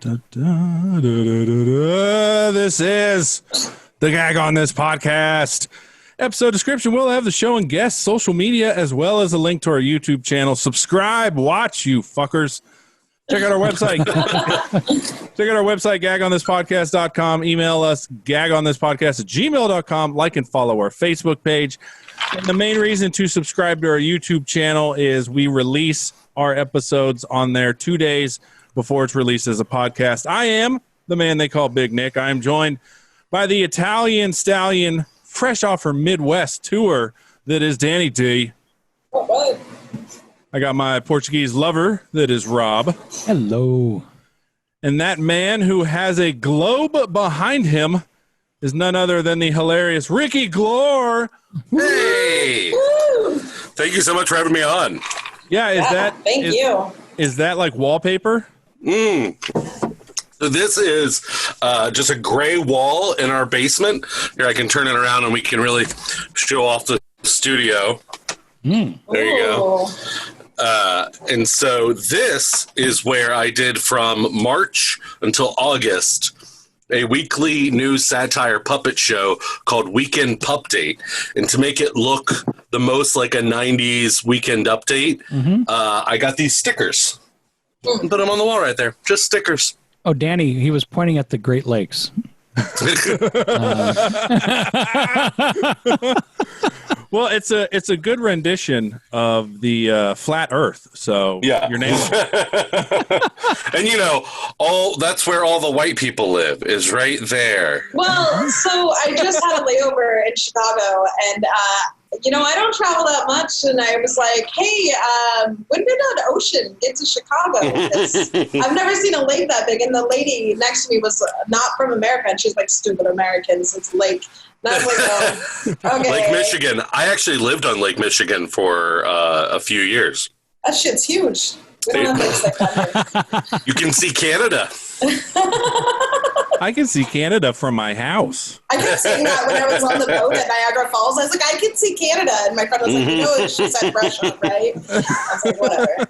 This is the Gag On This podcast. Episode description will have the show and guests, social media, as well as a link to our YouTube channel. Subscribe, watch, you fuckers. Check out our website. Check out our website, gagonthispodcast.com. Email us, gagonthispodcast@gmail.com. Like and follow our Facebook page. And the main reason to subscribe to our YouTube channel is we release our episodes on there 2 days before it's released as a podcast. I am the man they call Big Nick. I am joined by the Italian stallion, fresh off her Midwest tour, that is Danni D. Oh, I got my Portuguese lover, that is Rob. Hello. And that man who has a globe behind him is none other than the hilarious Ricky Glore. Hey! Woo! Thank you so much for having me on. Yeah, Thank you. Is that like wallpaper? So this is just a gray wall in our basement. Here, I can turn it around and we can really show off the studio. There you go. And so this is where I did from March until August a weekly news satire puppet show called Weekend Pup Date. And to make it look the most like a 90s Weekend Update, I got these stickers. Put them on the wall right there. Just stickers. Oh, Danny, he was pointing at the Great Lakes. Well, it's a good rendition of the flat Earth. So Yeah. your name. And you know, that's where all the white people live, is right there. Well, so I just had a layover in Chicago, and I don't travel that much, and I was like, hey, when did an ocean get to Chicago? I've never seen a lake that big, and the lady next to me was not from America, and she's like, stupid Americans, it's a lake. And I was like, oh, okay. Lake Michigan. I actually lived on Lake Michigan for a few years. That shit's huge. We don't have lakes like that here. You can see Canada. I can see Canada from my house. I kept saying that when I was on the boat at Niagara Falls. I was like, I can see Canada. And my friend was like, no, she said Russia, right? I was like, whatever.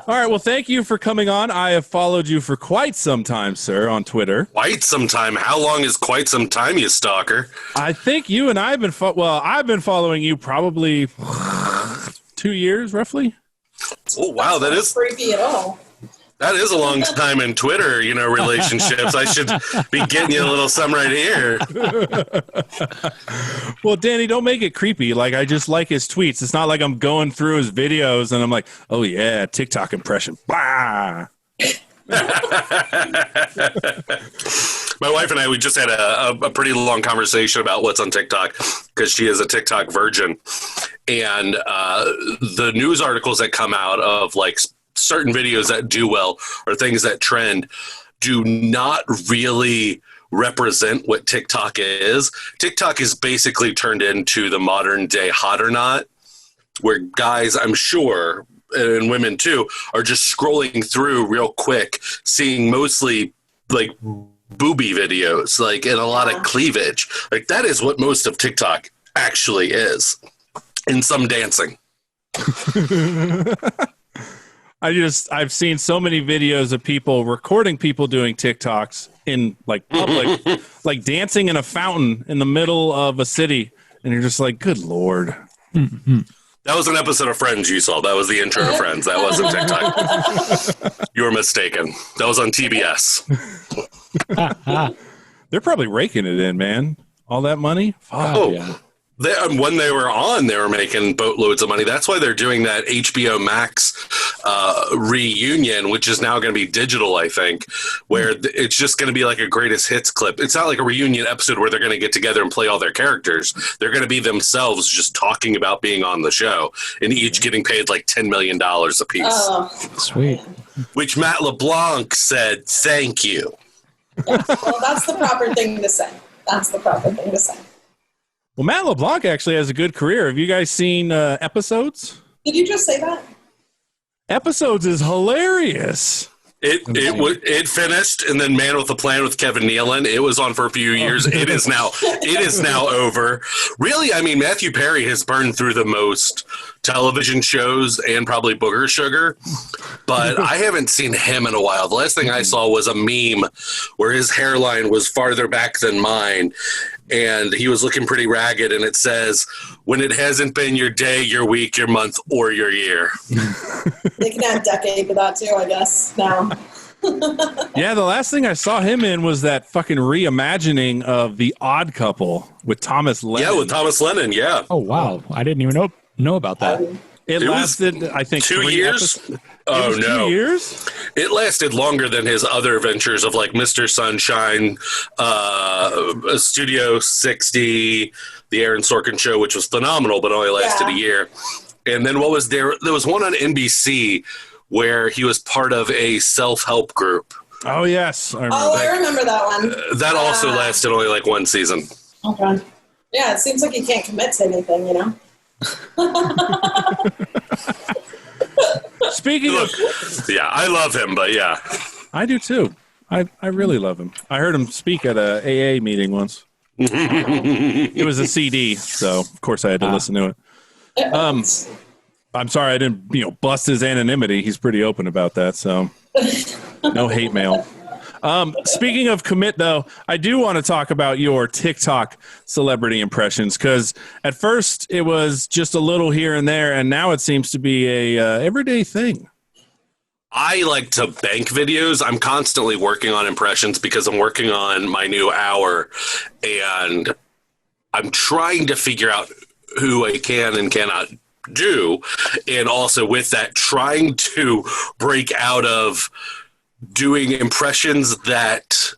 All right. Well, thank you for coming on. I have followed you for quite some time, sir, on Twitter. Quite some time. How long is quite some time, you stalker? I think you and I have been I've been following you probably 2 years, roughly. Oh, wow. That is creepy at all. That is a long time in Twitter, relationships. I should be getting you a little some right here. Well, Danny, don't make it creepy. Like, I just like his tweets. It's not like I'm going through his videos and I'm like, oh, yeah, TikTok impression. Bah! My wife and I, we just had a pretty long conversation about what's on TikTok because she is a TikTok virgin. And the news articles that come out of, like, certain videos that do well or things that trend do not really represent what TikTok is. TikTok is basically turned into the modern day Hot or Not, where guys, I'm sure, and women too, are just scrolling through real quick, seeing mostly like booby videos, like, and a lot of cleavage. Like, that is what most of TikTok actually is. And some dancing. I've seen so many videos of people recording people doing TikToks in like public, like dancing in a fountain in the middle of a city. And you're just like, good Lord. That was an episode of Friends you saw. That was the intro to Friends. That wasn't TikTok. You were mistaken. That was on TBS. They're probably raking it in, man. All that money. Fuck. Oh, yeah. When they were on, they were making boatloads of money. That's why they're doing that HBO Max reunion, which is now going to be digital, I think, where it's just going to be like a greatest hits clip. It's not like a reunion episode where they're going to get together and play all their characters. They're going to be themselves just talking about being on the show and each getting paid like $10 million a piece. Oh, sweet. Which Matt LeBlanc said, thank you. Yeah. Well, that's the proper thing to say. That's the proper thing to say. Well, Matt LeBlanc actually has a good career. Have you guys seen Episodes? Did you just say that? Episodes is hilarious. It finished, and then Man with a Plan with Kevin Nealon. It was on for a few years. It is now over. Really, I mean, Matthew Perry has burned through the most television shows and probably Booger Sugar, but I haven't seen him in a while. The last thing I saw was a meme where his hairline was farther back than mine, and he was looking pretty ragged, and it says, when it hasn't been your day, your week, your month, or your year. They can add decade to that too, I guess, now. Yeah, the last thing I saw him in was that fucking reimagining of The Odd Couple with Thomas Lennon. Yeah, with Thomas Lennon, yeah. Oh, wow. I didn't even know about that. It lasted, I think, 2 years. Oh, no. 2 years? It lasted longer than his other ventures of like Mr. Sunshine, Studio 60, The Aaron Sorkin Show, which was phenomenal, but only lasted a year. And then what was there? There was one on NBC where he was part of a self-help group. Oh, yes. I remember that one. That also lasted only like one season. Okay. Yeah, it seems like he can't commit to anything, you know? Speaking of... Yeah, I love him, but yeah. I do too. I really love him. I heard him speak at a AA meeting once. It was a CD, so of course I had to listen to it. I'm sorry I didn't, bust his anonymity. He's pretty open about that, so no hate mail. Speaking of commit, though, I do want to talk about your TikTok celebrity impressions, because at first it was just a little here and there, and now it seems to be a everyday thing. I like to bank videos. I'm constantly working on impressions because I'm working on my new hour, and I'm trying to figure out who I can and cannot do, and also with that trying to break out of doing impressions that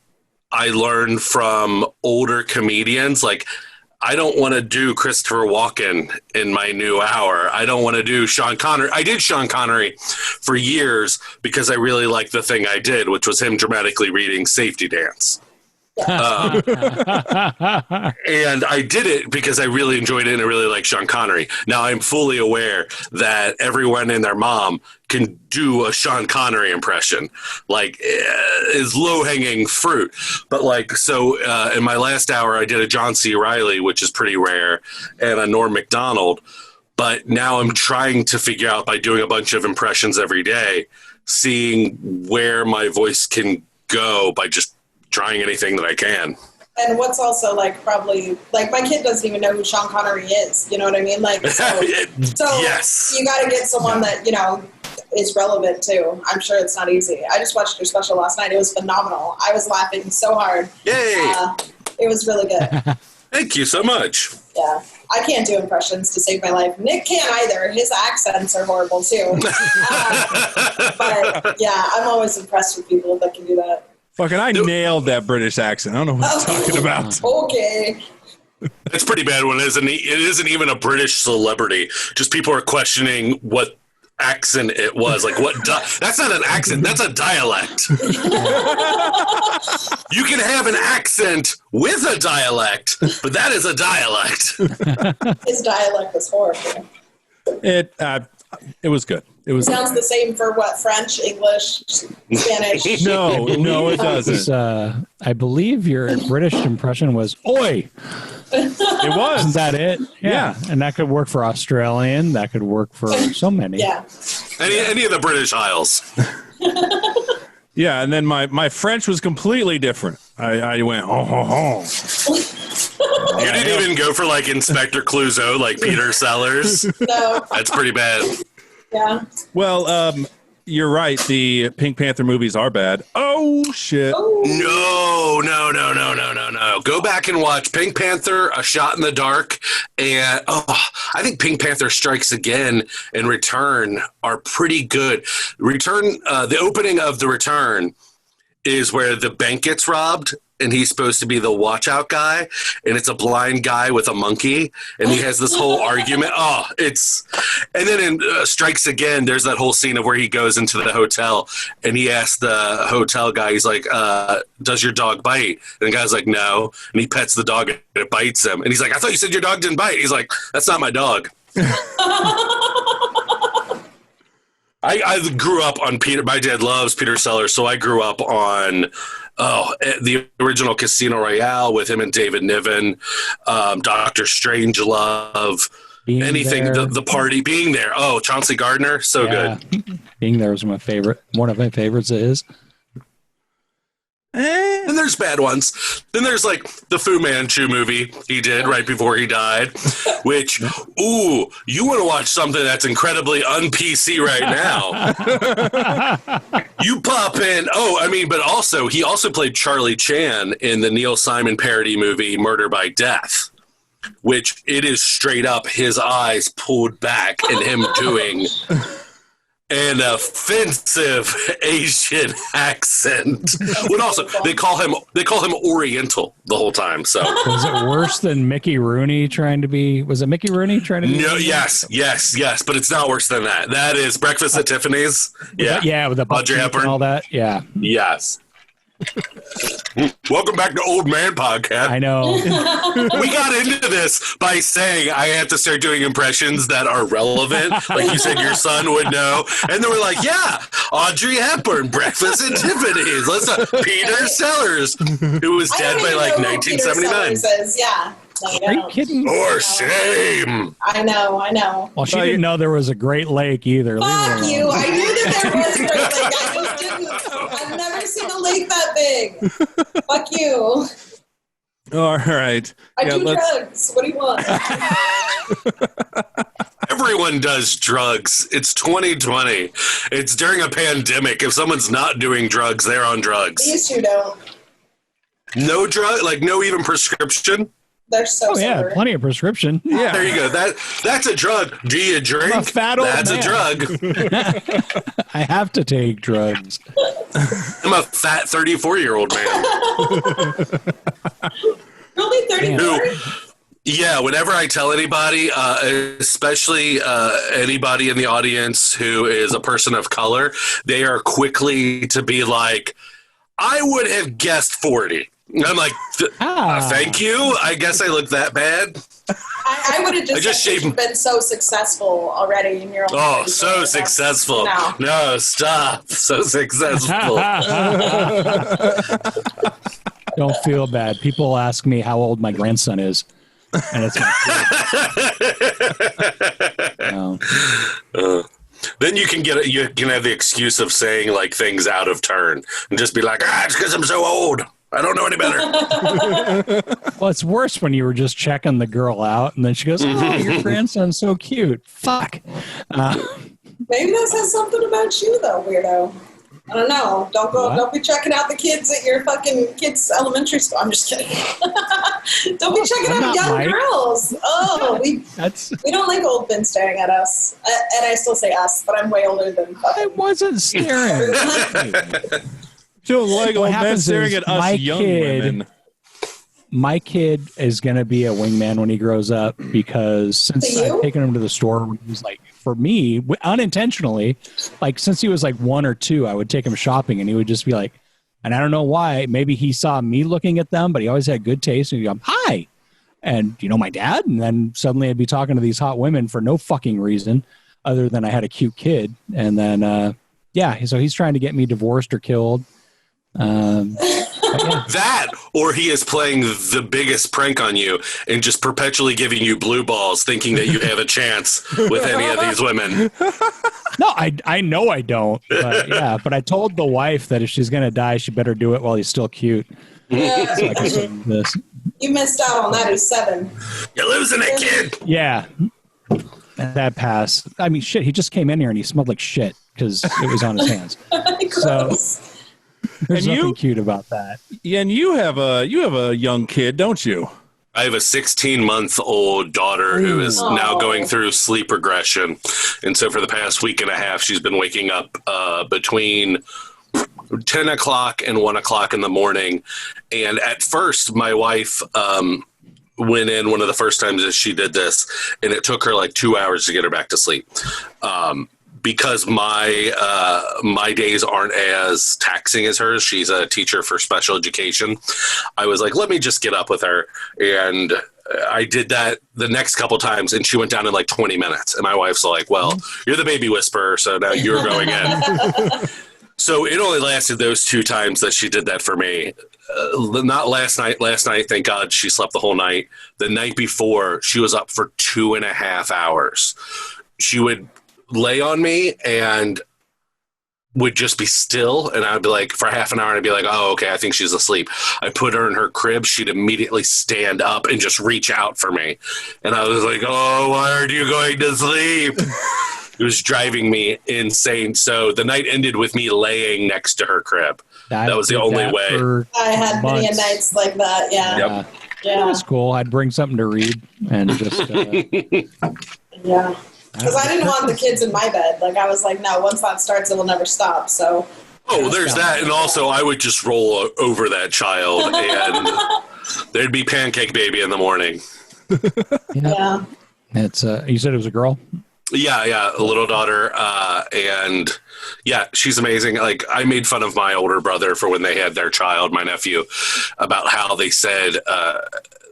I learned from older comedians. Like, I don't want to do Christopher Walken in my new hour. I don't want to do Sean Connery. I did Sean Connery for years because I really liked the thing I did, which was him dramatically reading Safety Dance. And I did it because I really enjoyed it and I really like Sean Connery. Now I'm fully aware that everyone and their mom can do a Sean Connery impression, like is low-hanging fruit. But like, so in my last hour, I did a John C. Reilly, which is pretty rare, and a Norm Macdonald. But now I'm trying to figure out, by doing a bunch of impressions every day, seeing where my voice can go by just trying anything that I can. And what's also like probably like my kid doesn't even know who Sean Connery is. You know what I mean? Like, so yes, you got to get someone that is relevant too. I'm sure it's not easy. I just watched your special last night. It was phenomenal. I was laughing so hard. Yay! It was really good. Thank you so much. Yeah. I can't do impressions to save my life. Nick can't either. His accents are horrible too. But yeah, I'm always impressed with people that can do that. Fucking, I nailed that British accent. I don't know what you're talking about. Okay. It's pretty bad when it isn't even a British celebrity. Just people are questioning what accent it was. Like, that's not an accent. That's a dialect. You can have an accent with a dialect, but that is a dialect. His dialect was horrible. It was good. It was sounds the same for what? French, English, Spanish? No, it doesn't. I believe your British impression was "Oi." It was. Isn't that it? Yeah. And that could work for Australian. That could work for so many. Yeah. Any of the British Isles. Yeah, and then my French was completely different. I went, ho, ho, ho. You didn't even go for like Inspector Clouseau, like Peter Sellers. No. That's pretty bad. Yeah. Well, you're right. The Pink Panther movies are bad. Oh, shit. Oh. No. Go back and watch Pink Panther, A Shot in the Dark, and I think Pink Panther Strikes Again and Return are pretty good. The opening of The Return is where the bank gets robbed, and he's supposed to be the watch out guy, and it's a blind guy with a monkey, and he has this whole argument. And then in Strikes Again, there's that whole scene of where he goes into the hotel, and he asks the hotel guy, he's like, does your dog bite? And the guy's like, no. And he pets the dog, and it bites him. And he's like, I thought you said your dog didn't bite. He's like, that's not my dog. I grew up on Peter. My dad loves Peter Sellers, so I grew up on the original Casino Royale with him and David Niven, Dr. Strangelove, anything, the party, being there. Oh, Chauncey Gardner, so good. Being there was one of my favorites of his. And there's bad ones. Then there's like the Fu Manchu movie he did right before he died, which, you want to watch something that's incredibly un-PC right now. You pop in. But also, he also played Charlie Chan in the Neil Simon parody movie Murder by Death, which it is straight up his eyes pulled back and him doing an offensive Asian accent. But also, they call him Oriental the whole time. So was it worse than Mickey Rooney trying to be? Was it Mickey Rooney trying to be? No, yes, but it's not worse than that. That is Breakfast at Tiffany's. Yeah, with the Audrey Hepburn and all that. Yeah. Yes. Welcome back to Old Man Podcast. I know. We got into this by saying I have to start doing impressions that are relevant. Like you said, your son would know. And then we're like, yeah, Audrey Hepburn, Breakfast at Tiffany's. Peter Sellers, who was dead by like 1979. Yeah. Are you kidding? For shame. I know. Well, she didn't know there was a Great Lake either. Fuck you. I knew that there was a Great Lake. I just didn't. I've never seen a lake that big. Fuck you. All right. I do drugs. What do you want? Everyone does drugs. It's 2020. It's during a pandemic. If someone's not doing drugs, they're on drugs. These two don't. No drug? Like no even prescription? They're so yeah, plenty of prescription. Yeah, there you go. That's a drug. Do you drink? I'm a fat old That's man. a drug. I have to take drugs. I'm a fat 34-year-old man. Really, 34? Yeah, whenever I tell anybody, especially anybody in the audience who is a person of color, they are quickly to be like, I would have guessed 40. I'm like, thank you. I guess I look that bad. I would have just said you've been so successful already in your own Oh, so successful. No, stop. So successful. Don't feel bad. People ask me how old my grandson is. And it's my kid. Then you can have the excuse of saying like things out of turn and just be like, it's because I'm so old. I don't know any better. Well, it's worse when you were just checking the girl out and then she goes, oh, your grandson's so cute. Fuck. Maybe that says something about you though, weirdo. I don't know. Don't be checking out the kids at your fucking kids' elementary school. I'm just kidding. Don't be checking out young girls. Oh, we don't like old men staring at us. And I still say us, but I'm way older than fucking. I wasn't staring. Don't like old men staring at us young women. My kid is going to be a wingman when he grows up because since I've taken him to the store when he was like, for me, unintentionally, like since he was like 1 or 2, I would take him shopping and he would just be like, and I don't know why, maybe he saw me looking at them, but he always had good taste and he'd go, hi. And you know, my dad. And then suddenly I'd be talking to these hot women for no fucking reason other than I had a cute kid. And then, so he's trying to get me divorced or killed. That, or he is playing the biggest prank on you and just perpetually giving you blue balls, thinking that you have a chance with any of these women. No, I know I don't. But I told the wife that if she's gonna die, she better do it while he's still cute. Yeah. So I can say this. You missed out on that. He's 7. You're losing it, kid. Yeah, that passed. I mean, shit. He just came in here and he smelled like shit because it was on his hands. So. There's nothing cute about that. Yeah, and you have a young kid, don't you? I have a 16-month-old daughter who is now going through sleep regression. And so for the past week and a half, she's been waking up between 10 o'clock and 1 o'clock in the morning. And at first, my wife went in one of the first times that she did this, and it took her like 2 hours to get her back to sleep. Because my days aren't as taxing as hers. She's a teacher for special education. I was like, let me just get up with her. And I did that the next couple times, and she went down in like 20 minutes. And my wife's like, well, you're the baby whisperer, so now you're going in. So it only lasted those 2 times that she did that for me. Not last night. Last night, thank God, she slept the whole night. The night before, she was up for 2.5 hours. She would lay on me and would just be still, and I'd be like, for half an hour, and I'd be like, oh, okay, I think she's asleep. I put her in her crib. She'd immediately stand up and just reach out for me. And I was like, oh, why aren't you going to sleep? It was driving me insane. So the night ended with me laying next to her crib. That was the only way. I had many nights like that, yeah. Yep. Yeah. It was cool. I'd bring something to read and just... yeah. Because I didn't want the kids in my bed. Like, I was like, no, once that starts, it will never stop, so... Oh, there's that. And also, I would just roll over that child, and there'd be pancake baby in the morning. Yeah. It's you said it was a girl? Yeah, a little daughter, and yeah, she's amazing. Like, I made fun of my older brother for when they had their child, my nephew, about how they said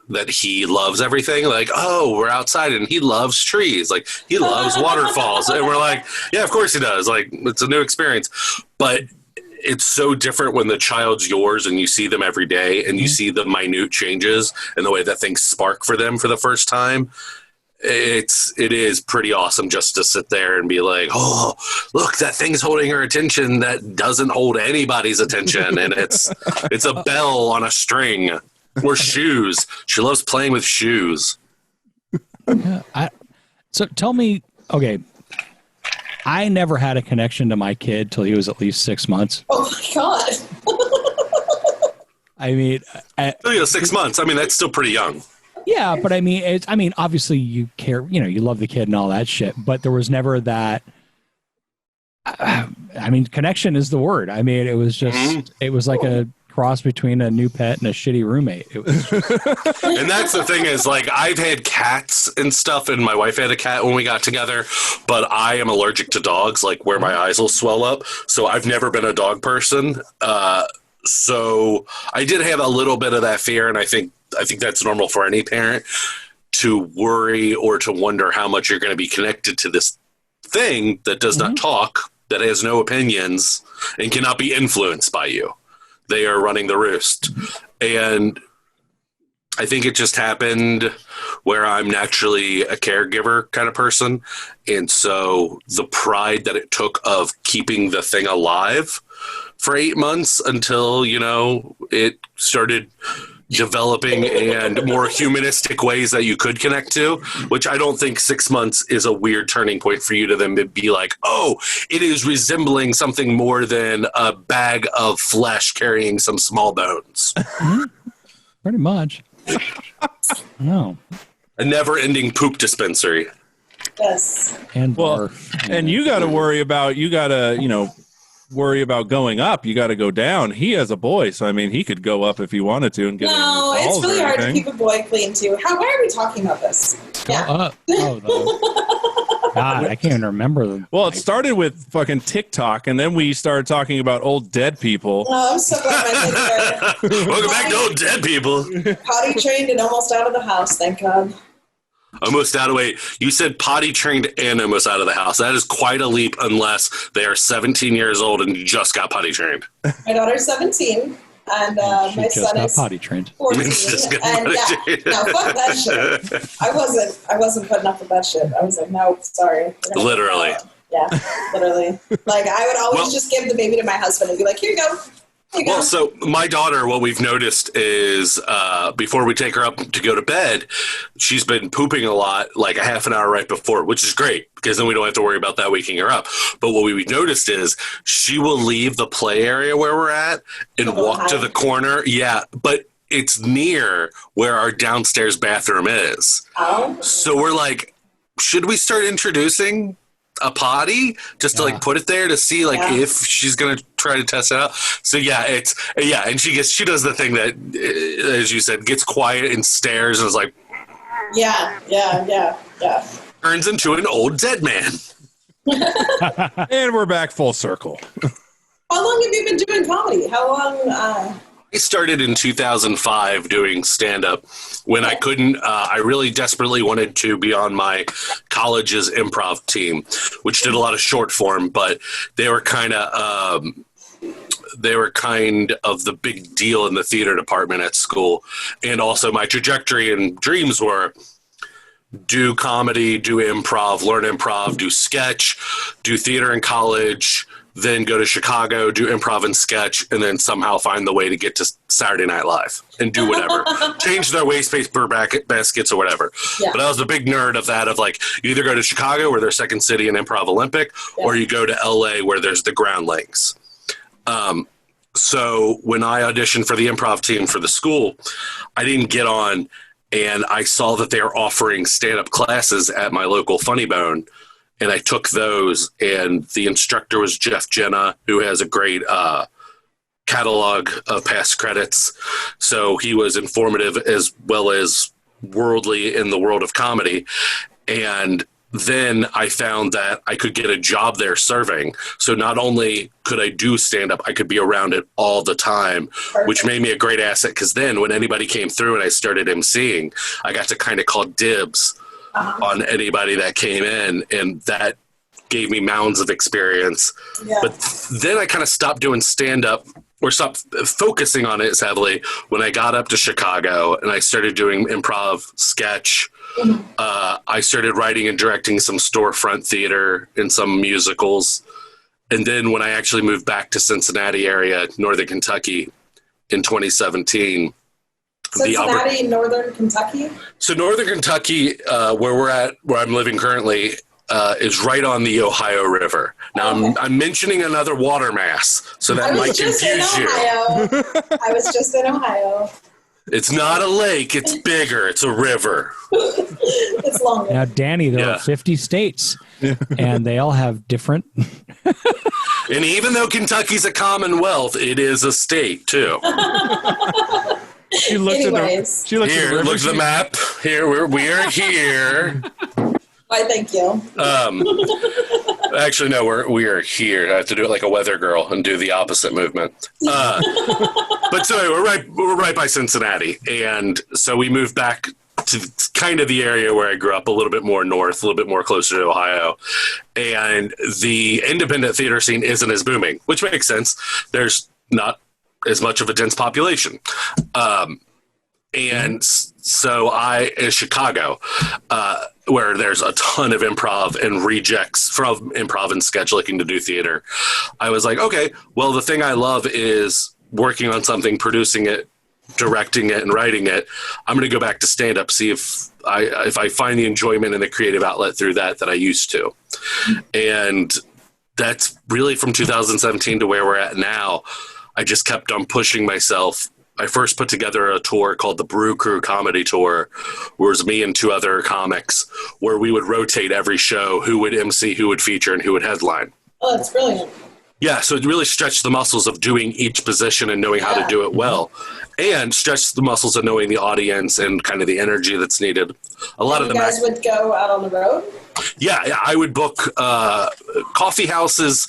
that he loves everything. Like, oh, we're outside and he loves trees. Like, he loves waterfalls. And we're like, yeah, of course he does. Like, it's a new experience. But it's so different when the child's yours and you see them every day and you see the minute changes and the way that things spark for them for the first time. It is pretty awesome just to sit there and be like, oh, look, that thing's holding her attention that doesn't hold anybody's attention, and it's a bell on a string or shoes. She loves playing with shoes. So tell me, okay, I never had a connection to my kid till he was at least 6 months. Oh my God. I mean, 6 months. I mean, that's still pretty young. Yeah, but I mean, obviously you care, you love the kid and all that shit, but there was never that. I mean, connection is the word. I mean, it was just, it was like a cross between a new pet and a shitty roommate. It was and that's the thing is, like, I've had cats and stuff, and my wife had a cat when we got together, but I am allergic to dogs, like where my eyes will swell up. So I've never been a dog person. So I did have a little bit of that fear, and I think that's normal for any parent to worry or to wonder how much you're going to be connected to this thing that does not talk, that has no opinions, and cannot be influenced by you. They are running the roost. And I think it just happened where I'm naturally a caregiver kind of person. And so the pride that it took of keeping the thing alive for 8 months until, it started developing and more humanistic ways that you could connect to, which I don't think 6 months is a weird turning point for you to then be like, oh, it is resembling something more than a bag of flesh carrying some small bones. Pretty much. No. A never-ending poop dispensary. Yes. And and you got to worry about, worry about going up. You got to go down. He has a boy, so I mean, he could go up if he wanted to and get. No, it's really hard to keep a boy clean too. Why are we talking about this? Yeah. God, I can't even remember them. Well, it started with fucking TikTok, and then we started talking about old dead people. Oh, I'm so glad my kids are. Welcome back to old dead people. Potty trained and almost out of the house. Thank God. Almost out of wait. You said potty trained and almost out of the house. That is quite a leap unless they are 17 years old and just got potty trained. My daughter's 17 and my son is potty trained. 14. And no, fuck that shit. I wasn't putting up with that shit. I was like, no, sorry. Literally. Yeah, literally. Like, I would always just give the baby to my husband and be like, here you go. Well, so my daughter, what we've noticed is before we take her up to go to bed, she's been pooping a lot, like a half an hour right before, which is great because then we don't have to worry about that waking her up. But what we've noticed is she will leave the play area where we're at and walk to the corner. Yeah, but it's near where our downstairs bathroom is. Oh. So we're like, should we start introducing a potty just to like put it there to see like if she's gonna try to test it out? So and she does the thing that, as you said, gets quiet and stares and is like turns into an old dead man. And we're back full circle. How long have you been doing comedy? How long? I started in 2005 doing stand-up when I couldn't. I really desperately wanted to be on my college's improv team, which did a lot of short form, but they were kind of they were kind of the big deal in the theater department at school. And also my trajectory and dreams were do comedy, do improv, learn improv, do sketch, do theater in college, then go to Chicago, do improv and sketch, and then somehow find the way to get to Saturday Night Live and do whatever. Change their waste paper baskets or whatever. Yeah. But I was a big nerd of that, of like, you either go to Chicago, where there's second city and improv Olympic, or you go to LA, where there's the Groundlings. So when I auditioned for the improv team for the school, I didn't get on, and I saw that they were offering stand-up classes at my local Funny Bone. And I took those, and the instructor was Jeff Jenna, who has a great catalog of past credits. So he was informative as well as worldly in the world of comedy. And then I found that I could get a job there serving. So not only could I do stand-up, I could be around it all the time, which made me a great asset, because then when anybody came through and I started emceeing, I got to kind of call dibs on anybody that came in, and that gave me mounds of experience. Yeah. But then I kind of stopped doing stand-up, or stopped focusing on it as heavily, when I got up to Chicago and I started doing improv, sketch. I started writing and directing some storefront theater and some musicals. And then when I actually moved back to Cincinnati area, Northern Kentucky, in 2017, Cincinnati, Northern Kentucky? So Northern Kentucky, where I'm living currently, is right on the Ohio River. Now, I'm mentioning another water mass, so that might confuse you. I was just in Ohio. It's not a lake. It's bigger. It's a river. It's longer. Now, Danny, there are 50 states, and they all have different... And even though Kentucky's a commonwealth, it is a state, too. She looked at the map. Here, we are here. Why, thank you. Actually, no, we are here. I have to do it like a weather girl and do the opposite movement. But so anyway, we're right by Cincinnati, and so we moved back to kind of the area where I grew up, a little bit more north, a little bit more closer to Ohio, and the independent theater scene isn't as booming, which makes sense. There's not as much of a dense population. And so in Chicago, where there's a ton of improv and rejects from improv and sketch looking to do theater, I was like, okay, well, the thing I love is working on something, producing it, directing it, and writing it. I'm going to go back to stand-up, see if I find the enjoyment and the creative outlet through that I used to. And that's really from 2017 to where we're at now. I just kept on pushing myself. I first put together a tour called the Brew Crew Comedy Tour, where it was me and two other comics, where we would rotate every show, who would MC, who would feature, and who would headline. Oh, that's brilliant. Yeah, so it really stretched the muscles of doing each position and knowing how to do it well, and stretched the muscles of knowing the audience and kind of the energy that's needed. A lot of you guys would go out on the road? Yeah, I would book coffee houses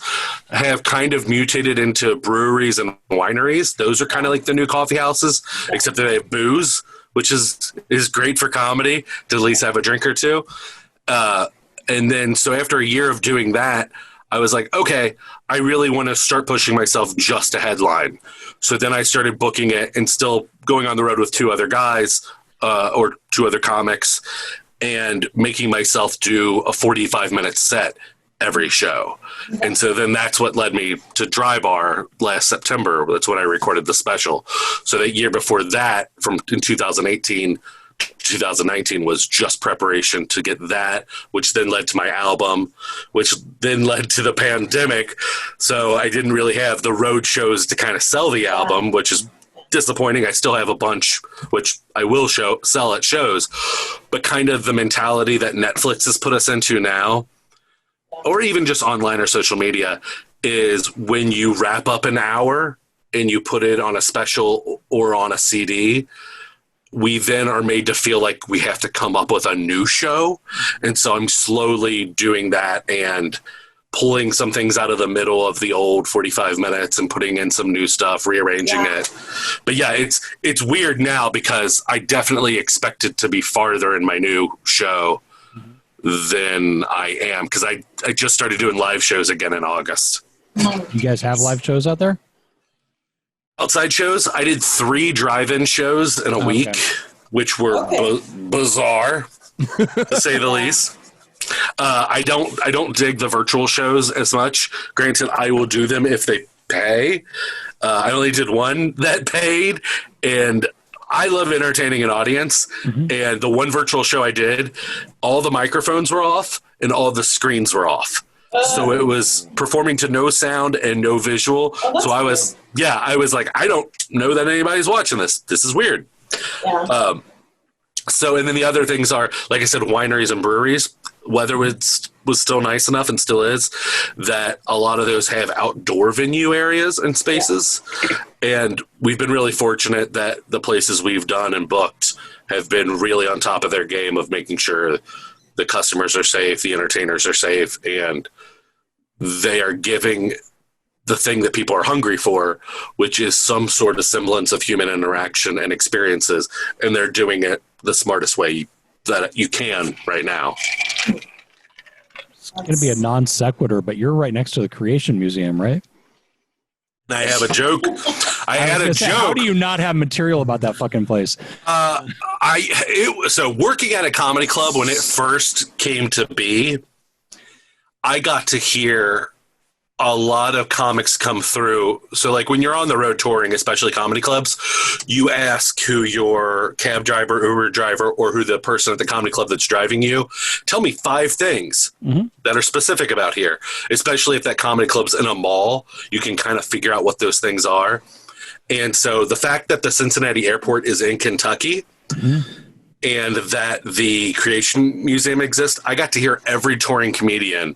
have kind of mutated into breweries and wineries. Those are kind of like the new coffee houses, except that they have booze, which is great for comedy to at least have a drink or two. And then so after a year of doing that, I was like, okay, I really want to start pushing myself just to headline. So then I started booking it and still going on the road with two other guys or two other comics, and making myself do a 45-minute set every show. And so then that's what led me to Dry Bar last September. That's when I recorded the special. So that year before that, in 2018, 2019 was just preparation to get that, which then led to my album, which then led to the pandemic. So I didn't really have the road shows to kind of sell the album, which is disappointing. I still have a bunch, which I will sell at shows, but kind of the mentality that Netflix has put us into now, or even just online or social media, is when you wrap up an hour and you put it on a special or on a CD, we then are made to feel like we have to come up with a new show. And so I'm slowly doing that and pulling some things out of the middle of the old 45 minutes and putting in some new stuff, rearranging it. But yeah, it's weird now because I definitely expected to be farther in my new show than I am, because I just started doing live shows again in August. You guys have live shows out there? Outside shows, I did 3 drive-in shows in a week, which were bizarre, to say the least. I don't dig the virtual shows as much. Granted, I will do them if they pay. I only did one that paid, and I love entertaining an audience. And the one virtual show I did, all the microphones were off and all the screens were off. So it was performing to no sound and no visual. So I was like, I don't know that anybody's watching this. This is weird. Yeah. And then the other things are, like I said, wineries and breweries. Weather was still nice enough and still is that a lot of those have outdoor venue areas and spaces. Yeah. And we've been really fortunate that the places we've done and booked have been really on top of their game of making sure the customers are safe, the entertainers are safe, and they are giving the thing that people are hungry for, which is some sort of semblance of human interaction and experiences. And they're doing it the smartest way that you can right now. It's going to be a non sequitur, but you're right next to the Creation Museum, right? I have a joke. I had a joke. How do you not have material about that fucking place? So working at a comedy club when it first came to be, I got to hear a lot of comics come through. So like when you're on the road touring, especially comedy clubs, you ask who your cab driver, Uber driver, or who the person at the comedy club that's driving you, tell me 5 things that are specific about here. Especially if that comedy club's in a mall, you can kind of figure out what those things are. And so the fact that the Cincinnati airport is in Kentucky and that the Creation Museum exists, I got to hear every touring comedian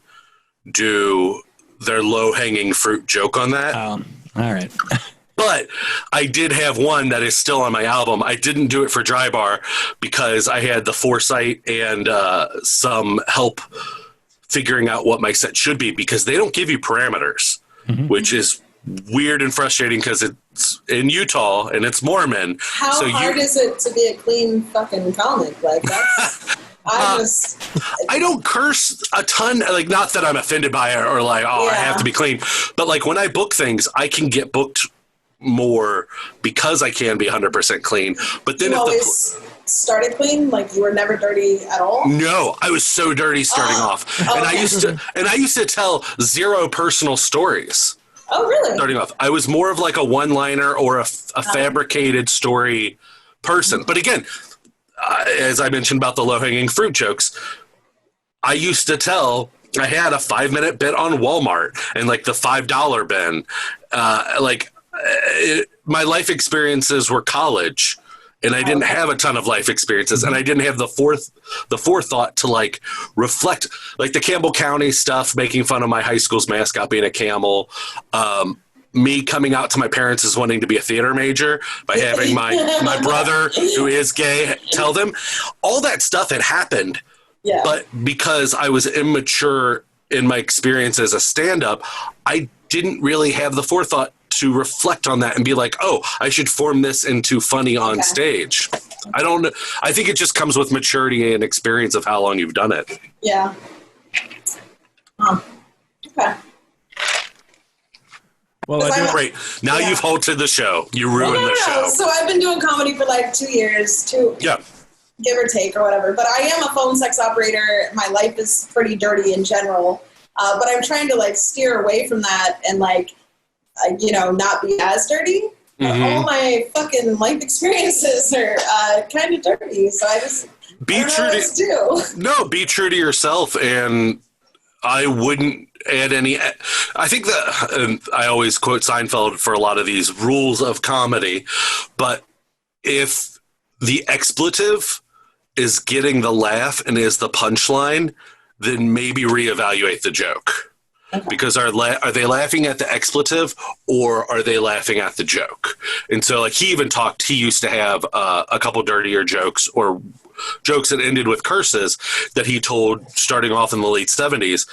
do their low-hanging fruit joke on that. All right. But I did have one that is still on my album. I didn't do it for Dry Bar because I had the foresight and some help figuring out what my set should be, because they don't give you parameters, which is weird and frustrating because it's in Utah and it's Mormon. How hard is it to be a clean fucking comic? Like, that's... I don't curse a ton, like, not that I'm offended by it or like, I have to be clean, but like when I book things, I can get booked more because I can be 100% clean. But then you always started clean, like you were never dirty at all? No, I was so dirty starting off, and I used to tell 0 personal stories. Oh, really? Starting off, I was more of like a one-liner or a fabricated story person. But again, as I mentioned about the low-hanging fruit jokes, I used to tell, I had a 5-minute bit on Walmart and like the $5 bin. My life experiences were college, and I didn't have a ton of life experiences, and I didn't have the forethought to like reflect, like the Campbell County stuff, making fun of my high school's mascot being a camel, me coming out to my parents as wanting to be a theater major by having my brother, who is gay, tell them. All that stuff had happened, but because I was immature in my experience as a stand-up, I didn't really have the forethought to reflect on that and be like, oh, I should form this into funny on stage. I don't know. I think it just comes with maturity and experience of how long you've done it. Yeah. Okay. Well, great. Now you've halted the show. You ruined the show. So I've been doing comedy for like 2 years, give or take or whatever. But I am a phone sex operator. My life is pretty dirty in general. But I'm trying to like steer away from that and like, not be as dirty. All my fucking life experiences are kind of dirty. So I just be true to yourself, and I wouldn't add any. I think that I always quote Seinfeld for a lot of these rules of comedy, but if the expletive is getting the laugh and is the punchline, then maybe reevaluate the joke. Okay. Because are they laughing at the expletive or are they laughing at the joke? And so like he used to have a couple dirtier jokes or jokes that ended with curses that he told starting off in the late 70s.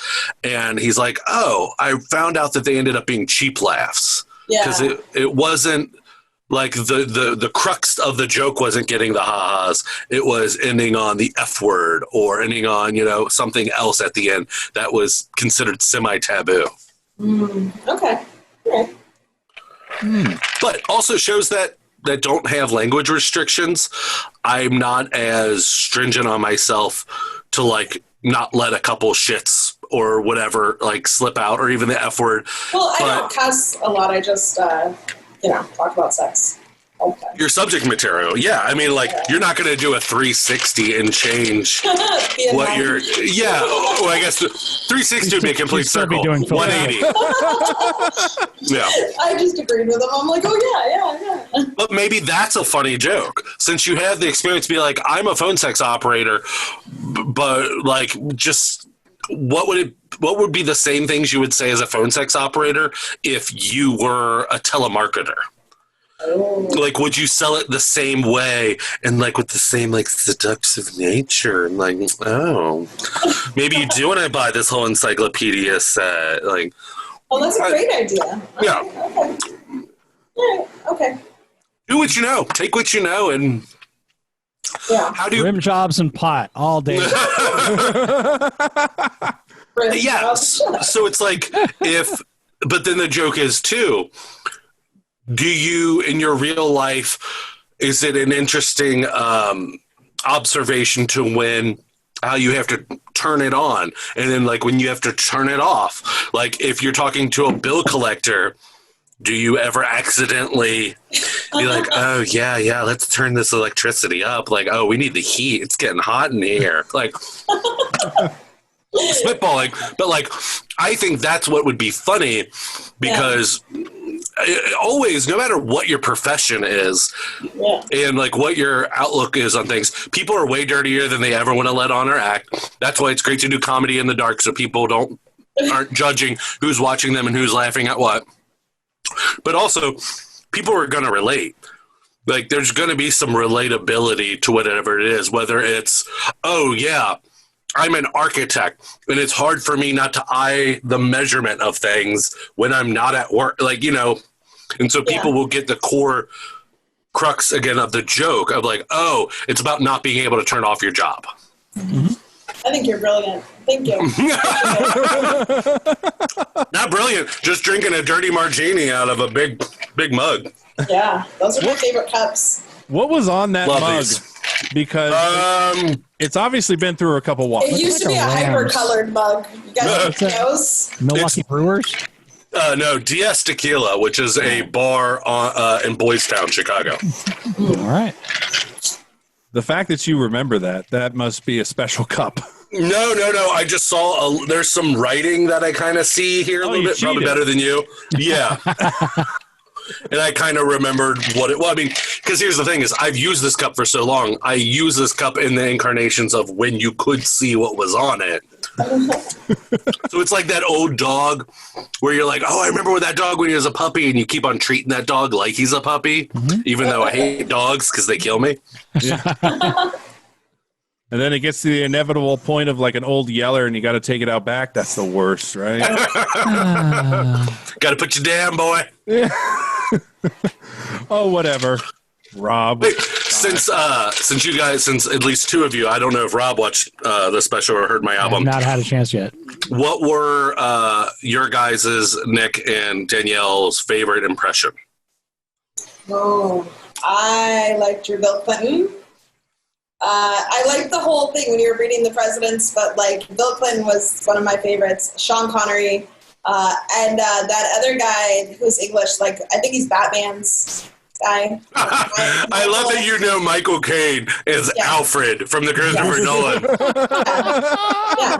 And he's like, oh, I found out that they ended up being cheap laughs. Because it wasn't like the crux of the joke wasn't getting the ha-has. It was ending on the F word or ending on, something else at the end that was considered semi-taboo. Okay. But also shows that don't have language restrictions, I'm not as stringent on myself to like not let a couple shits or whatever like slip out, or even the F word. Well, I don't cuss a lot. I just, talk about sex all the time. Your subject material. Yeah. I mean, like, you're not going to do a 360 and change what you're, well, I guess 360 would be a complete circle. 180. Yeah. I just agreed with him. I'm like, oh, yeah. But maybe that's a funny joke, since you have the experience to be like, I'm a phone sex operator, but like, just what would be the same things you would say as a phone sex operator if you were a telemarketer? Oh. Like, would you sell it the same way and like with the same like seductive nature? And like, oh, maybe you do want to buy this whole encyclopedia set. Like, well, that's a great idea. Yeah. Okay. Yeah, okay. Do what you know. Take what you know, and how do you rim jobs and pot all day? Yes. So it's like but then the joke is too. Do you, in your real life, is it an interesting observation to how you have to turn it on, and then like when you have to turn it off? Like if you're talking to a bill collector, do you ever accidentally be like, oh yeah, let's turn this electricity up? Like, oh, we need the heat. It's getting hot in here. Like spitballing, but like I think that's what would be funny, because always, no matter what your profession is and like what your outlook is on things, people are way dirtier than they ever want to let on or act. That's why it's great to do comedy in the dark, so people aren't judging who's watching them and who's laughing at what. But also, people are going to relate. Like, there's going to be some relatability to whatever it is, whether it's, oh yeah, I'm an architect, and it's hard for me not to eye the measurement of things when I'm not at work. Like, and so people will get the core crux again of the joke of like, oh, it's about not being able to turn off your job. Mm-hmm. I think you're brilliant. Thank you. Not brilliant, just drinking a dirty martini out of a big mug. Yeah, those are my favorite cups. What was on that mug? These. Because it's obviously been through a couple walks. It used to be a hyper-colored mug. You guys know those? Milwaukee Brewers? No, DS Tequila, which is a bar in Boys Town, Chicago. All right. The fact that you remember that must be a special cup. No. I just saw there's some writing that I kind of see here a little bit, probably better than you. Yeah. And I kind of remembered what it was. I mean, because here's the thing is I've used this cup for so long. I use this cup in the incarnations of when you could see what was on it. So it's like that old dog where you're like, oh, I remember with that dog when he was a puppy, and you keep on treating that dog like he's a puppy, even though I hate dogs because they kill me. Yeah. And then it gets to the inevitable point of like an old yeller, and you got to take it out back. That's the worst, right? Got to put you down, boy. Yeah. Oh, whatever. Rob. Wait, since at least two of you, I don't know if Rob watched the special or heard my album. I have not had a chance yet. What were your guys', Nick and Danielle's, favorite impression? Oh, I liked your Bill Clinton. I liked the whole thing when you were reading the presidents, but like Bill Clinton was one of my favorites. Sean Connery, and that other guy who's English, like I think he's Batman's guy. I love that you know Michael Caine is Alfred from the Christopher Nolan. Yeah.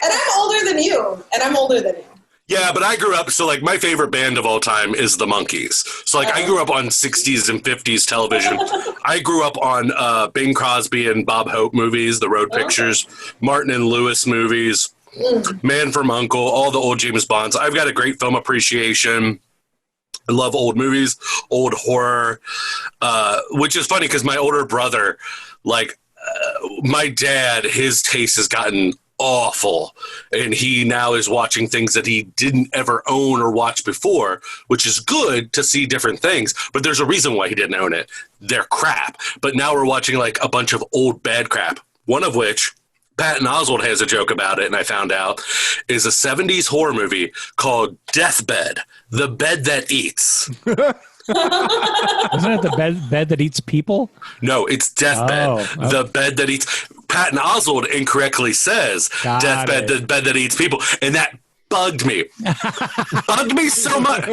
And I'm older than you. Yeah, but I grew up, so like my favorite band of all time is the Monkees. So like I grew up on 60s and 50s television. I grew up on Bing Crosby and Bob Hope movies, the Road Pictures, Martin and Lewis movies, Man from U.N.C.L.E., all the old James Bonds. I've got a great film appreciation. I love old movies, old horror, which is funny because my older brother, like my dad, his taste has gotten awful, and he now is watching things that he didn't ever own or watch before, which is good to see different things, but there's a reason why he didn't own it. They're crap. But now we're watching like a bunch of old bad crap, one of which Patton Oswalt has a joke about it, and I found out, is a 70s horror movie called Deathbed, The Bed That Eats. Isn't it the bed that eats people? No, it's Deathbed, The Bed That Eats. Patton Oswalt incorrectly says Deathbed, The Bed That Eats People, and that bugged me. Bugged me so much.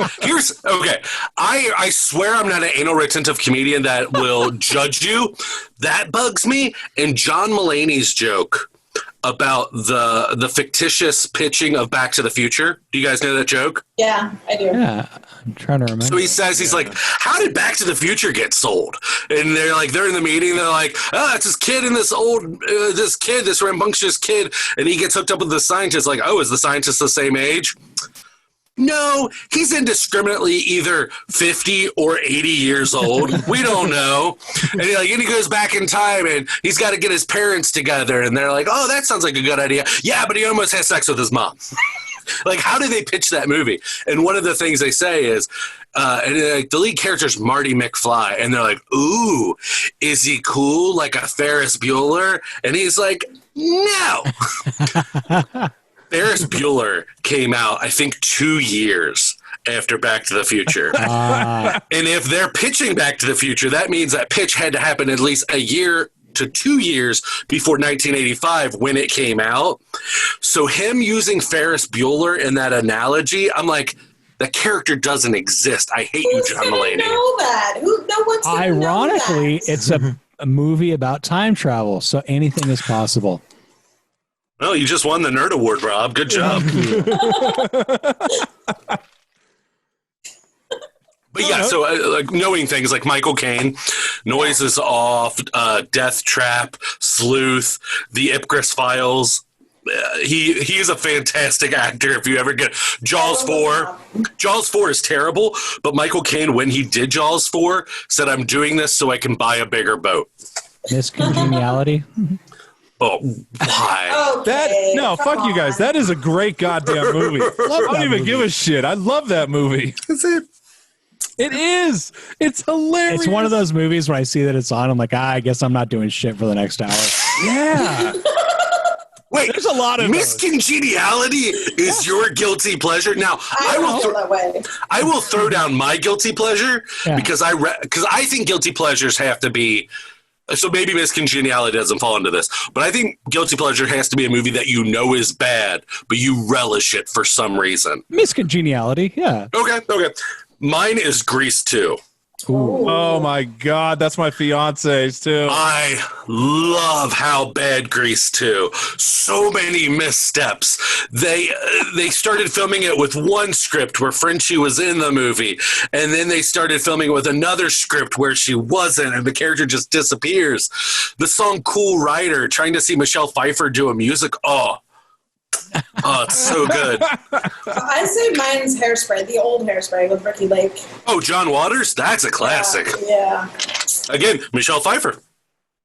I swear I'm not an anal retentive comedian that will judge you. That bugs me. And John Mulaney's joke about the fictitious pitching of Back to the Future. Do you guys know that joke? Yeah, I do. Yeah, I'm trying to remember. So he says, he's like, how did Back to the Future get sold? And they're in the meeting, they're like, it's this kid and this rambunctious kid, and he gets hooked up with the scientist, like, is the scientist the same age? No, he's indiscriminately either 50 or 80 years old. We don't know. And he goes back in time, and he's got to get his parents together, and they're like, that sounds like a good idea. Yeah, but he almost has sex with his mom. Like, how do they pitch that movie? And one of the things they say is, the lead character's Marty McFly, and they're like, ooh, is he cool like a Ferris Bueller? And he's like, no. Ferris Bueller came out, I think, 2 years after Back to the Future. And if they're pitching Back to the Future, that means that pitch had to happen at least a year to 2 years before 1985 when it came out. So him using Ferris Bueller in that analogy, I'm like, the character doesn't exist. I hate you, John Mulaney. Know that? No one's gonna Ironically, know that. it's a movie about time travel, so anything is possible. Well, you just won the Nerd Award, Rob. Good job. But yeah, so like knowing things like Michael Caine, Noises Off, Death Trap, Sleuth, The Ipcris Files. He's a fantastic actor. If you ever get Jaws 4, Jaws 4 is terrible, but Michael Caine, when he did Jaws 4, said, "I'm doing this so I can buy a bigger boat." Miss Congeniality. Oh, why? Okay, fuck you guys. That is a great goddamn movie. I don't even give a shit. I love that movie. Is it? It is. It's hilarious. It's one of those movies where I see that it's on. I'm like, I guess I'm not doing shit for the next hour. Yeah. Wait, there's a lot of Miss Congeniality is your guilty pleasure. Now, I will throw down my guilty pleasure because I think guilty pleasures have to be. So maybe Miss Congeniality doesn't fall into this, but I think guilty pleasure has to be a movie that you know is bad, but you relish it for some reason. Miss Congeniality, yeah. Okay. Mine is Grease 2. Ooh. Oh my God, that's my fiance's too. I love how bad Grease 2. So many missteps. They started filming it with one script where Frenchie was in the movie, and then they started filming it with another script where she wasn't, and the character just disappears. The song Cool Rider, trying to see Michelle Pfeiffer do a music. Oh, it's so good. I say mine's Hairspray, the old Hairspray with Ricky Lake. Oh, John Waters? That's a classic. Yeah. Again, Michelle Pfeiffer.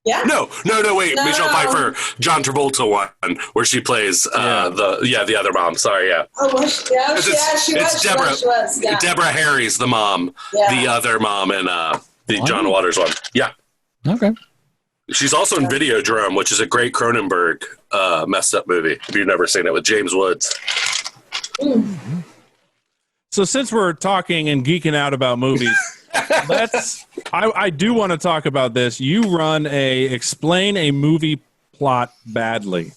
Yeah. No, wait. No. Michelle Pfeiffer, John Travolta one, where she plays the other mom. Sorry, yeah. Oh, was she? Yeah, she was. Yeah. Deborah Harry's the mom, the other mom in the John Waters one. Yeah. Okay. She's also in Videodrome, which is a great Cronenberg messed up movie. If you've never seen it, with James Woods. Mm. So since we're talking and geeking out about movies, I do want to talk about this. You run explain a movie plot badly,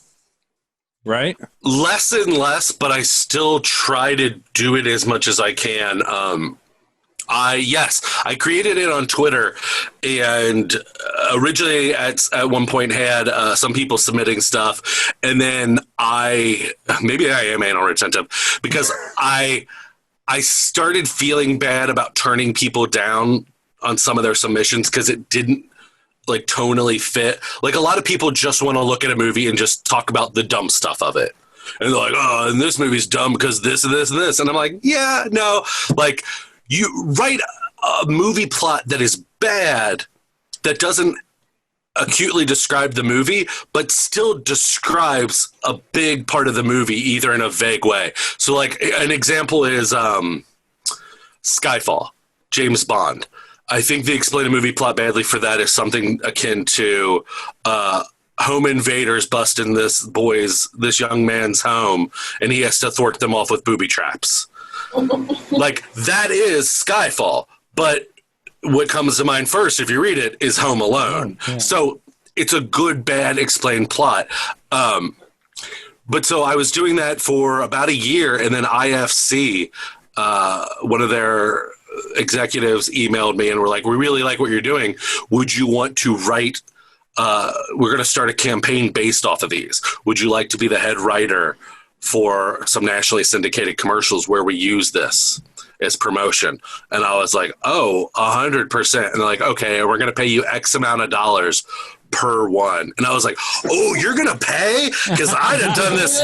right? Less and less, but I still try to do it as much as I can. I created it on Twitter, and originally at one point had some people submitting stuff, and then maybe I am anal retentive because I started feeling bad about turning people down on some of their submissions because it didn't like tonally fit. Like a lot of people just want to look at a movie and just talk about the dumb stuff of it, and they're like, "Oh, and this movie's dumb because this and this and this," and I'm like, "Yeah, no, like." You write a movie plot that is bad, that doesn't acutely describe the movie, but still describes a big part of the movie, either in a vague way. So, like, an example is Skyfall, James Bond. I think the explain a movie plot badly for that is something akin to home invaders bust in this young man's home, and he has to thwart them off with booby traps. Like, that is Skyfall. But what comes to mind first, if you read it, is Home Alone. Yeah. So it's a good, bad explained plot. But so I was doing that for about a year, and then IFC, one of their executives, emailed me and were like, we really like what you're doing. Would you want to write? We're going to start a campaign based off of these. Would you like to be the head writer for some nationally syndicated commercials where we use this as promotion? And I was like, 100%. And they're like, okay, we're going to pay you X amount of dollars per one. And I was like, oh, you're going to pay? Because I'd have done this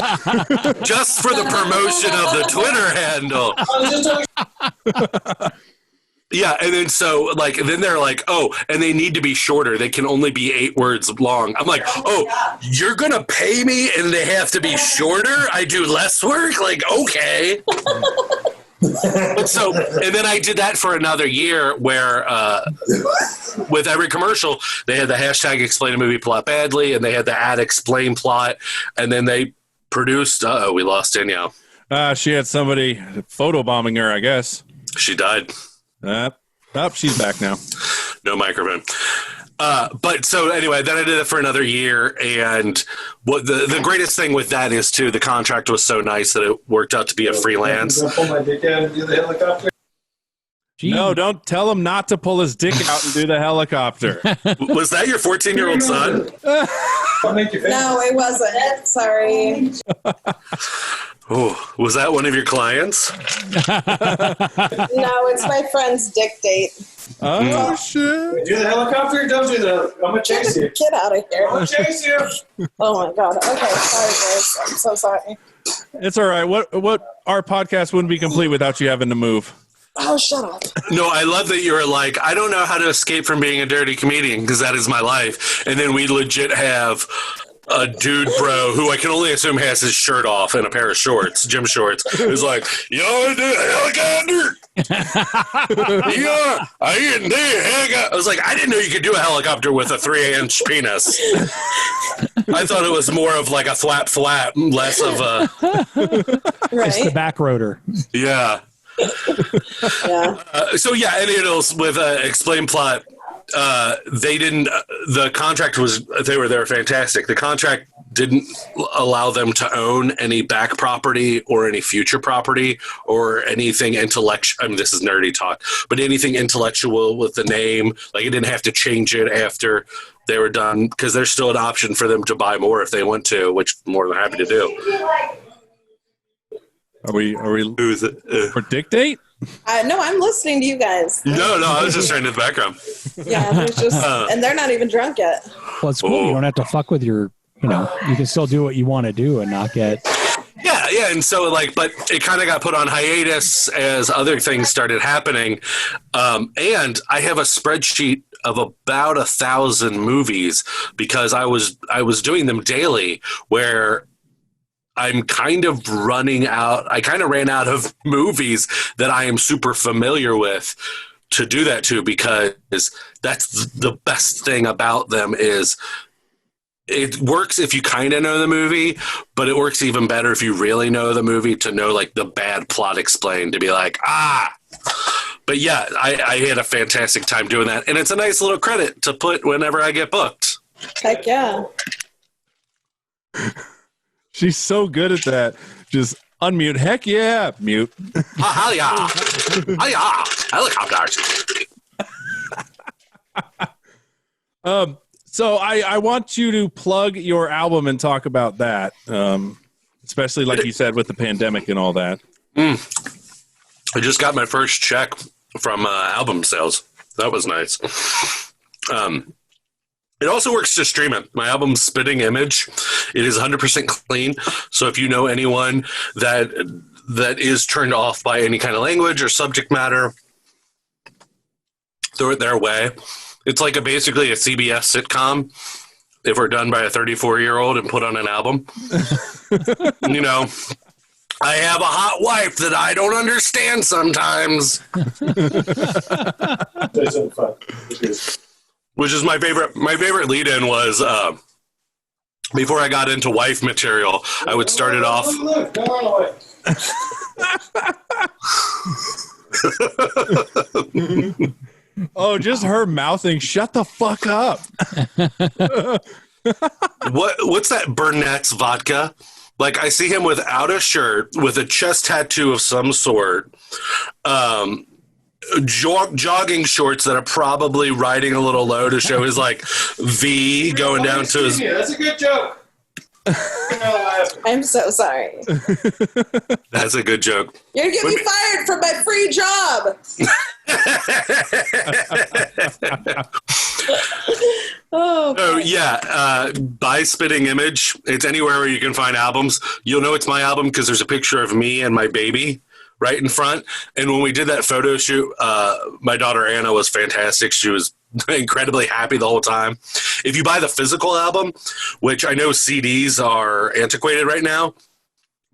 just for the promotion of the Twitter handle. Yeah, and then so, like, then they're like, oh, and they need to be shorter. They can only be 8 words long. I'm like, oh, you're going to pay me and they have to be shorter? I do less work? Like, okay. So, and then I did that for another year where with every commercial, they had the hashtag explain a movie plot badly, and they had the ad explain plot, and then they produced, we lost Danielle. She had somebody photobombing her, I guess. She died. She's back now. No microphone. But so anyway, then I did it for another year, and what the greatest thing with that is too, the contract was so nice that it worked out to be a freelance. No, don't tell him not to pull his dick out and do the helicopter. Was that your 14-year-old son? No, it wasn't. Sorry. Oh, was that one of your clients? No, it's my friend's dick date. Oh, shit. Do the helicopter? Don't do the... I'm going to chase you. Get out of here. I'm going to chase you. Oh, my God. Okay, sorry, guys. I'm so sorry. It's all right. What our podcast wouldn't be complete without you having to move. Oh, shut up. No, I love that you were like, I don't know how to escape from being a dirty comedian because that is my life. And then we legit have a dude bro who I can only assume has his shirt off and a pair of shorts, gym shorts, who's like, you know, do a helicopter. Yeah, I didn't do a helicopter. I was like, I didn't know you could do a helicopter with a 3-inch penis. I thought it was more of like a flap, less of a... Right? It's the back rotor. Yeah. Yeah. So yeah, and it'll with explain plot. They didn't. The contract was. They were fantastic. The contract didn't allow them to own any back property or any future property or anything intellectual. I mean, this is nerdy talk, but anything intellectual with the name. Like, it didn't have to change it after they were done, because there's still an option for them to buy more if they want to, which I'm more than happy to do. Are we for dick date? No, I'm listening to you guys. No, I was just trying to the background. Yeah, there's just, and they're not even drunk yet. Well, it's cool. You don't have to fuck with your, you can still do what you want to do and not get. Yeah, and so but it kind of got put on hiatus as other things started happening. And I have a spreadsheet of about 1,000 movies because I was doing them daily, where I'm kind of running out. I kind of ran out of movies that I am super familiar with to do that to, because that's the best thing about them is it works if you kind of know the movie, but it works even better if you really know the movie, to know like the bad plot explained, to be like, But yeah, I had a fantastic time doing that. And it's a nice little credit to put whenever I get booked. Heck yeah. She's so good at that. Just unmute. Heck yeah. Mute. Hell yeah. Helicopters. So I want you to plug your album and talk about that. Especially like you said with the pandemic and all that. I just got my first check from album sales. That was nice. It also works to stream it. My album's Spitting Image. It is 100% clean. So if you know anyone that is turned off by any kind of language or subject matter, throw it their way. It's like basically a CBS sitcom if we're done by a 34-year-old and put on an album. I have a hot wife that I don't understand sometimes. Which is my favorite. My favorite lead-in was before I got into wife material, I would start it off. Look, don't run away. Oh, just her mouthing, shut the fuck up. What's that Burnett's vodka? Like, I see him without a shirt, with a chest tattoo of some sort, jogging shorts that are probably riding a little low to show his, like, V going down to his... That's a good joke. I'm so sorry. That's a good joke. You're going to get me fired from my free job. Oh, yeah. Buy Spitting Image. It's anywhere where you can find albums. You'll know it's my album because there's a picture of me and my baby right in front. And when we did that photo shoot, my daughter Anna was fantastic. She was incredibly happy the whole time. If you buy the physical album, which I know CDs are antiquated right now,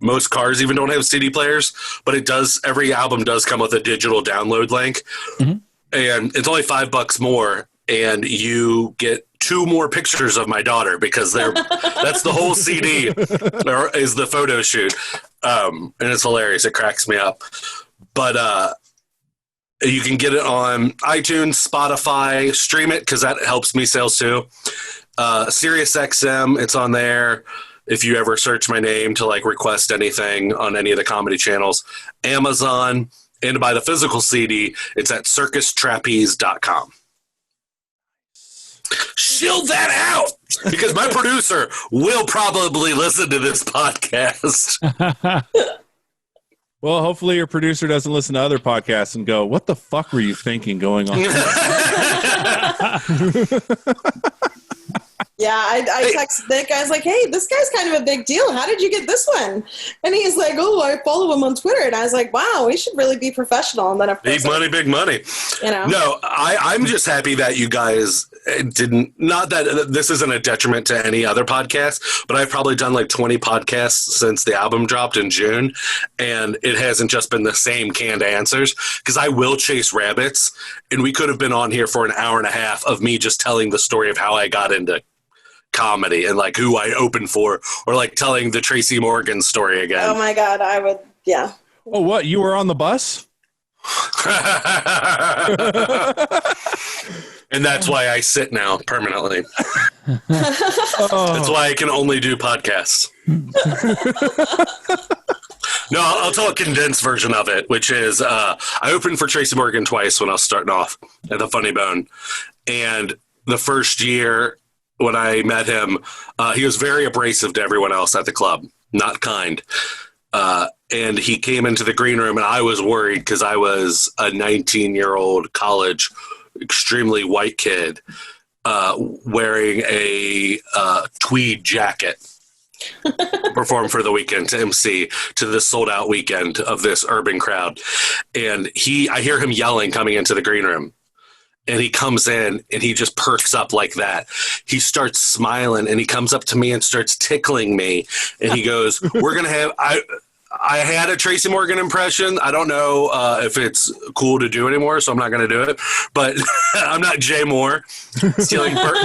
most cars even don't have CD players, but it does. Every album does come with a digital download link, and it's only $5 more, and you get 2 more pictures of my daughter because that's the whole CD is the photo shoot, and it's hilarious. It cracks me up, but you can get it on iTunes, Spotify, stream it because that helps me sales too. SiriusXM, it's on there. If you ever search my name to like request anything on any of the comedy channels, Amazon, and to buy the physical CD, it's at circustrapeze.com. Shield that out because my producer will probably listen to this podcast. Well, hopefully your producer doesn't listen to other podcasts and go, what the fuck were you thinking going on? Yeah, I texted Nick. I was like, hey, this guy's kind of a big deal. How did you get this one? And he's like, oh, I follow him on Twitter. And I was like, wow, we should really be professional. And then of course, big money. You know? No, I'm just happy that you guys didn't, not that this isn't a detriment to any other podcast, but I've probably done like 20 podcasts since the album dropped in June. And it hasn't just been the same canned answers because I will chase rabbits. And we could have been on here for an hour and a half of me just telling the story of how I got into comedy and like who I opened for, or like telling the Tracy Morgan story again. Oh my God, I would, yeah. Oh, what? You were on the bus? And that's why I sit now permanently. That's why I can only do podcasts. No, I'll tell a condensed version of it, which is I opened for Tracy Morgan twice when I was starting off at the Funny Bone. And the first year when I met him, he was very abrasive to everyone else at the club, not kind. And he came into the green room, and I was worried because I was a 19-year-old college, extremely white kid wearing a tweed jacket. Perform for the weekend to MC to this sold-out weekend of this urban crowd. And I hear him yelling coming into the green room. And he comes in and he just perks up like that. He starts smiling and he comes up to me and starts tickling me. And he goes, we're going to have, I had a Tracy Morgan impression. I don't know if it's cool to do anymore, so I'm not going to do it. But I'm not Jay Moore stealing Bert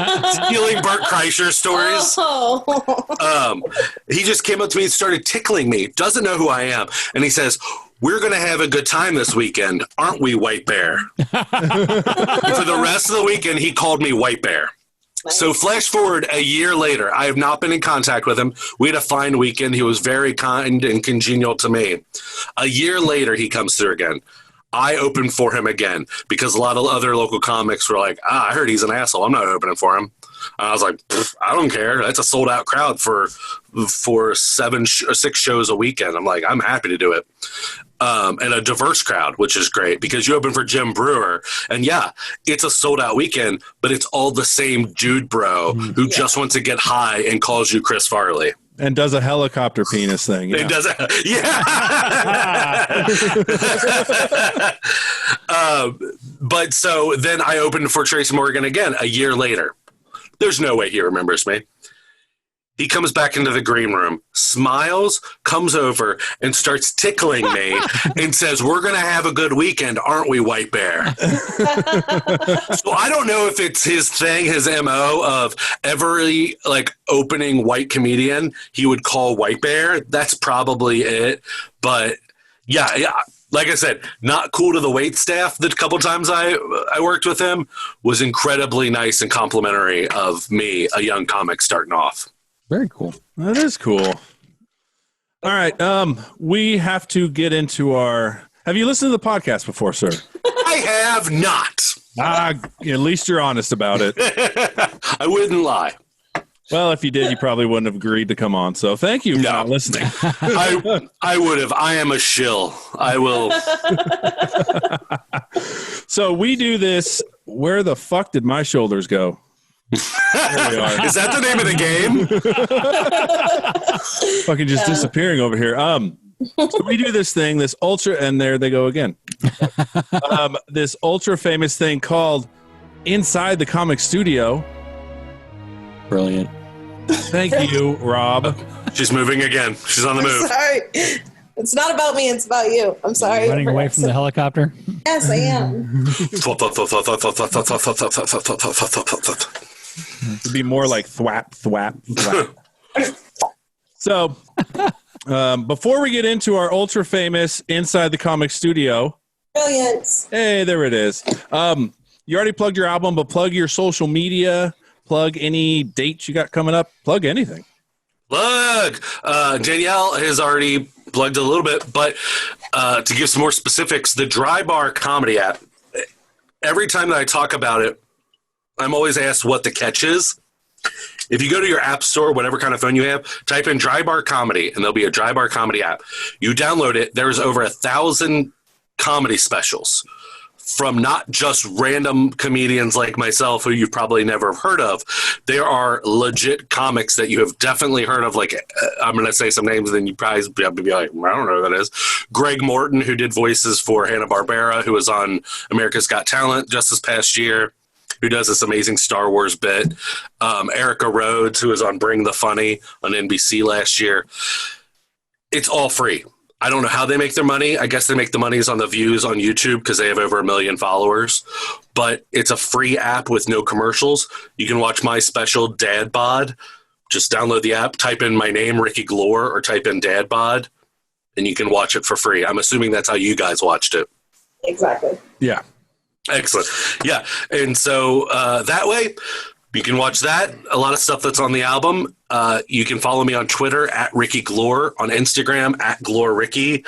Kreischer stories. Oh. He just came up to me and started tickling me. Doesn't know who I am. And he says, we're going to have a good time this weekend, aren't we, White Bear? And for the rest of the weekend, he called me White Bear. Nice. So flash forward a year later, I have not been in contact with him. We had a fine weekend. He was very kind and congenial to me. A year later, he comes through again. I opened for him again because a lot of other local comics were like, I heard he's an asshole. I'm not opening for him. I was like, I don't care. That's a sold out crowd for 6 shows a weekend. I'm like, I'm happy to do it. And a diverse crowd, which is great because you open for Jim Brewer. And yeah, it's a sold out weekend, but it's all the same dude bro who just wants to get high and calls you Chris Farley. And does a helicopter penis thing. It does. But so then I opened for Tracy Morgan again a year later. There's no way he remembers me. He comes back into the green room, smiles, comes over, and starts tickling me and says, "We're going to have a good weekend, aren't we, White Bear?" So I don't know if it's his thing, his MO of every like opening white comedian he would call White Bear. That's probably it. But yeah. Like I said, not cool to the wait staff. The couple times I worked with him was incredibly nice and complimentary of me, a young comic starting off. Very cool. That is cool. All right. We have to get into our. Have you listened to the podcast before, sir? I have not. At least you're honest about it. I wouldn't lie. Well, if you did, you probably wouldn't have agreed to come on. So thank you for not listening. I would have. I am a shill. I will. So we do this. Where the fuck did my shoulders go? There we are. Is that the name of the game? Fucking just disappearing over here. So we do this thing, this ultra, and there they go again. This ultra famous thing called Inside the Comic Studio. Brilliant. Thank you, Rob. She's moving again. She's on the move. Sorry. It's not about me. It's about you. I'm sorry. Running away from the helicopter? Yes, I am. It'd be more like thwap, thwap, thwap. So, before we get into our ultra famous Inside the Comic Studio. Brilliant. Hey, there it is. You already plugged your album, but plug your social media. Plug any dates you got coming up. Plug anything. Plug. Danielle has already plugged a little bit, but to give some more specifics, the Dry Bar Comedy app, every time that I talk about it, I'm always asked what the catch is. If you go to your app store, whatever kind of phone you have, type in Dry Bar Comedy, and there'll be a Dry Bar Comedy app. You download it. There's over 1,000 comedy specials from not just random comedians like myself who you've probably never heard of. There are legit comics that you have definitely heard of. Like, I'm going to say some names, and then you probably be like, I don't know who that is. Greg Morton, who did voices for Hanna-Barbera, who was on America's Got Talent just this past year, who does this amazing Star Wars bit. Erica Rhodes, who was on Bring the Funny on NBC last year. It's all free. I don't know how they make their money. I guess they make the monies on the views on YouTube because they have over 1 million followers. But it's a free app with no commercials. You can watch my special, Dad Bod. Just download the app, type in my name, Ricky Glore, or type in Dad Bod, and you can watch it for free. I'm assuming that's how you guys watched it. Exactly. Yeah. Excellent. Yeah. And so that way, you can watch that. A lot of stuff that's on the album. You can follow me on Twitter at Ricky Glore, on Instagram at Glore Ricky,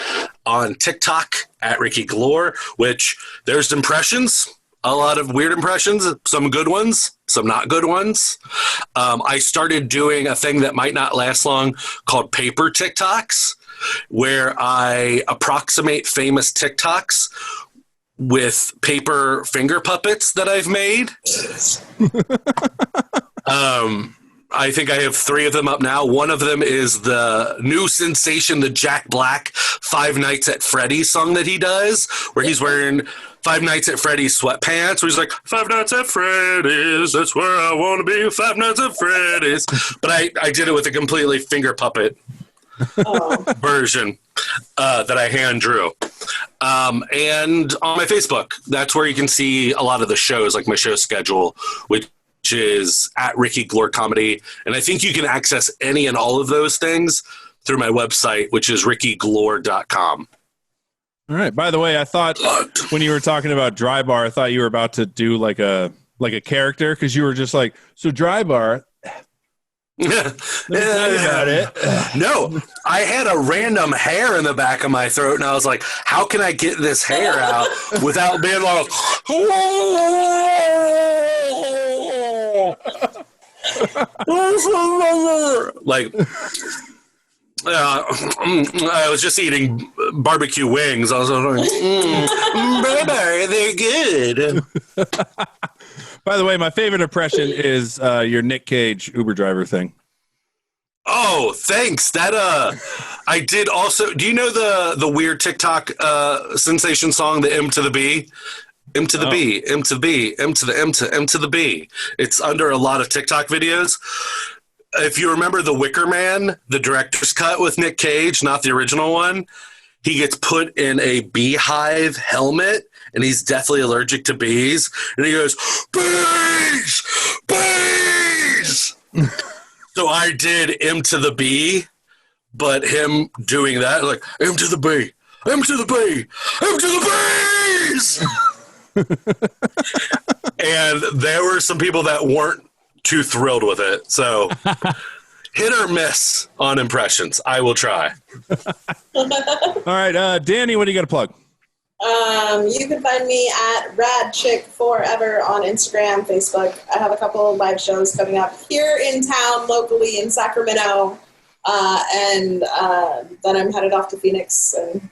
on TikTok at Ricky Glore, which there's impressions, a lot of weird impressions, some good ones, some not good ones. I started doing a thing that might not last long called paper TikToks, where I approximate famous TikToks with paper finger puppets that I've made. I think I have 3 of them up now. One of them is the new sensation, the Jack Black Five Nights at Freddy's song that he does, where he's wearing Five Nights at Freddy's sweatpants, where he's like, Five Nights at Freddy's, that's where I want to be, Five Nights at Freddy's. But I did it with a completely finger puppet version that I hand drew. And on my Facebook, that's where you can see a lot of the shows, like my show schedule, which is at Ricky Glore Comedy. And I think you can access any and all of those things through my website, which is rickyglore.com. All right. By the way, I thought when you were talking about Dry Bar, I thought you were about to do like a character, because you were just like, so Dry Bar. Let me tell you about it. No, I had a random hair in the back of my throat, and I was like, how can I get this hair out without being like, like, I was just eating barbecue wings. I was like, baby, they're good. By the way, my favorite impression is your Nick Cage Uber driver thing. Oh, thanks. That I did also. Do you know the weird TikTok sensation song, the M to the B? M to the B, M to the B, M to the M to M to the B. It's under a lot of TikTok videos. if you remember The Wicker Man, the director's cut with Nick Cage, not the original one, he gets put in a beehive helmet, and he's deathly allergic to bees. And he goes, bees! Bees! So I did M to the bee, but him doing that, like, M to the bee, M to the bee, M to the bees! And there were some people that weren't too thrilled with it. So hit or miss on impressions. I will try. All right, Danny, what do you got to plug? You can find me at RadChick4Ever on Instagram, Facebook. I have a couple of live shows coming up here in town, locally in Sacramento, and then I'm headed off to Phoenix. And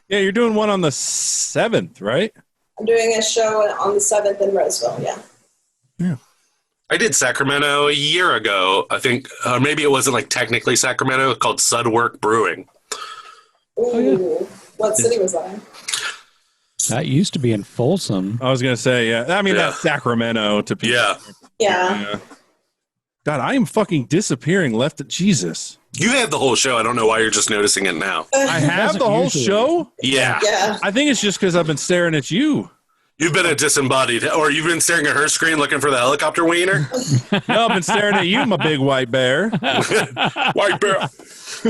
Yeah, you're doing one on the 7th, right? I'm doing a show on the 7th in Roseville. Yeah. I did Sacramento a year ago. I think maybe it wasn't like technically Sacramento. It's called Sudwork Brewing. Ooh, what city was that in? That used to be in Folsom. I was going to say, yeah. I mean, that's Sacramento to people. Yeah. God, I am fucking disappearing left at Jesus. You have the whole show. I don't know why you're just noticing it now. I have the whole usually. show? Yeah. I think it's just because I've been staring at you. You've been a disembodied, or you've been staring at her screen looking for the helicopter wiener. No, I've been staring at you, my big white bear. White bear. All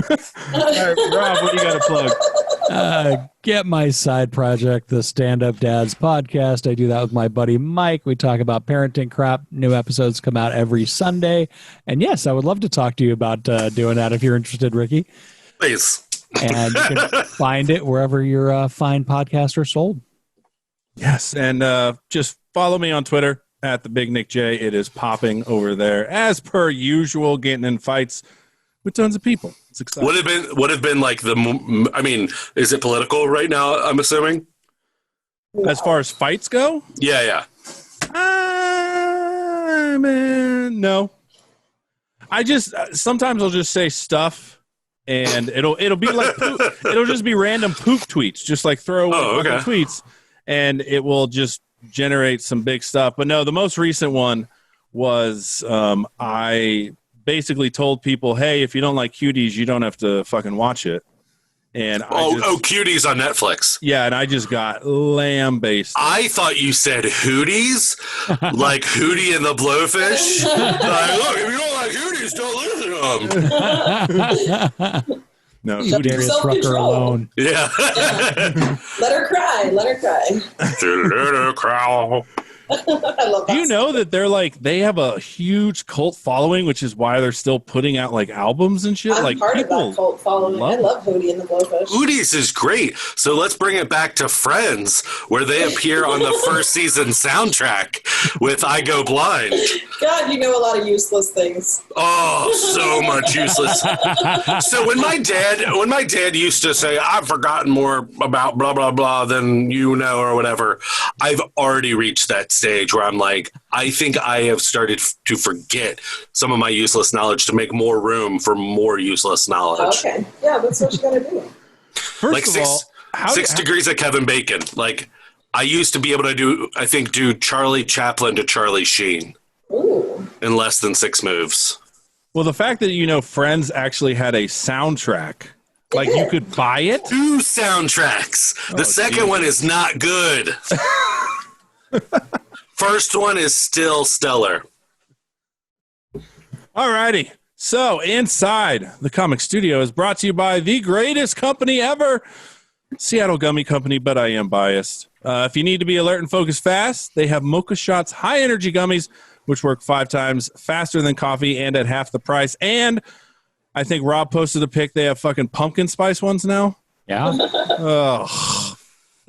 right, Rob, what do you got to plug? Get my side project, the Stand Up Dads podcast. I do that with my buddy Mike. We talk about parenting crap. New episodes come out every Sunday. And yes, I would love to talk to you about doing that if you're interested, Ricky. Please. And you can find it wherever your fine podcasts are sold. Yes, and just follow me on Twitter at the Big Nick J. It is popping over there as per usual, getting in fights with tons of people. It's exciting. Would have been like I mean, is it political right now? I'm assuming. As far as fights go, Yeah. man, no. I just sometimes I'll just say stuff, and it'll be like it'll just be random poop tweets, just like throw tweets. And it will just generate some big stuff. But no, the most recent one was I basically told people, hey, if you don't like Cuties, you don't have to fucking watch it. And Cuties on Netflix. Yeah, and I just got lambasted. I thought you said Hooties, like Hootie and the Blowfish. Like, look, if you don't like Hooties, don't listen to them. No, Darius Rucker alone. Yeah. Let her cry. Let her cry. Let her cry. I love that. Do you know that they have a huge cult following, which is why they're still putting out like albums and shit? I'm like part of that cult following. I love Hootie and the Blowfish. Hooties is great. So let's bring it back to Friends, where they appear on the first season soundtrack with I Go Blind. God, you know a lot of useless things. Oh, so much useless. So when my dad used to say, I've forgotten more about blah, blah, blah than you know or whatever, I've already reached that stage where I'm like, I think I have started to forget some of my useless knowledge to make more room for more useless knowledge. Okay. Yeah, that's what you got to do. First of all, six degrees of Kevin Bacon. Like, I used to be able to do Charlie Chaplin to Charlie Sheen. Ooh. In less than 6 moves. Well, the fact that, Friends actually had a soundtrack, like you could buy it. 2 soundtracks. The second one is not good. First one is still stellar. All righty. So, Inside the Comic Studio is brought to you by the greatest company ever, Seattle Gummy Company, but I am biased. If you need to be alert and focus fast, they have Mocha Shots high energy gummies, which work 5 times faster than coffee and at half the price. And I think Rob posted a pic. They have fucking pumpkin spice ones now. Yeah. Oh.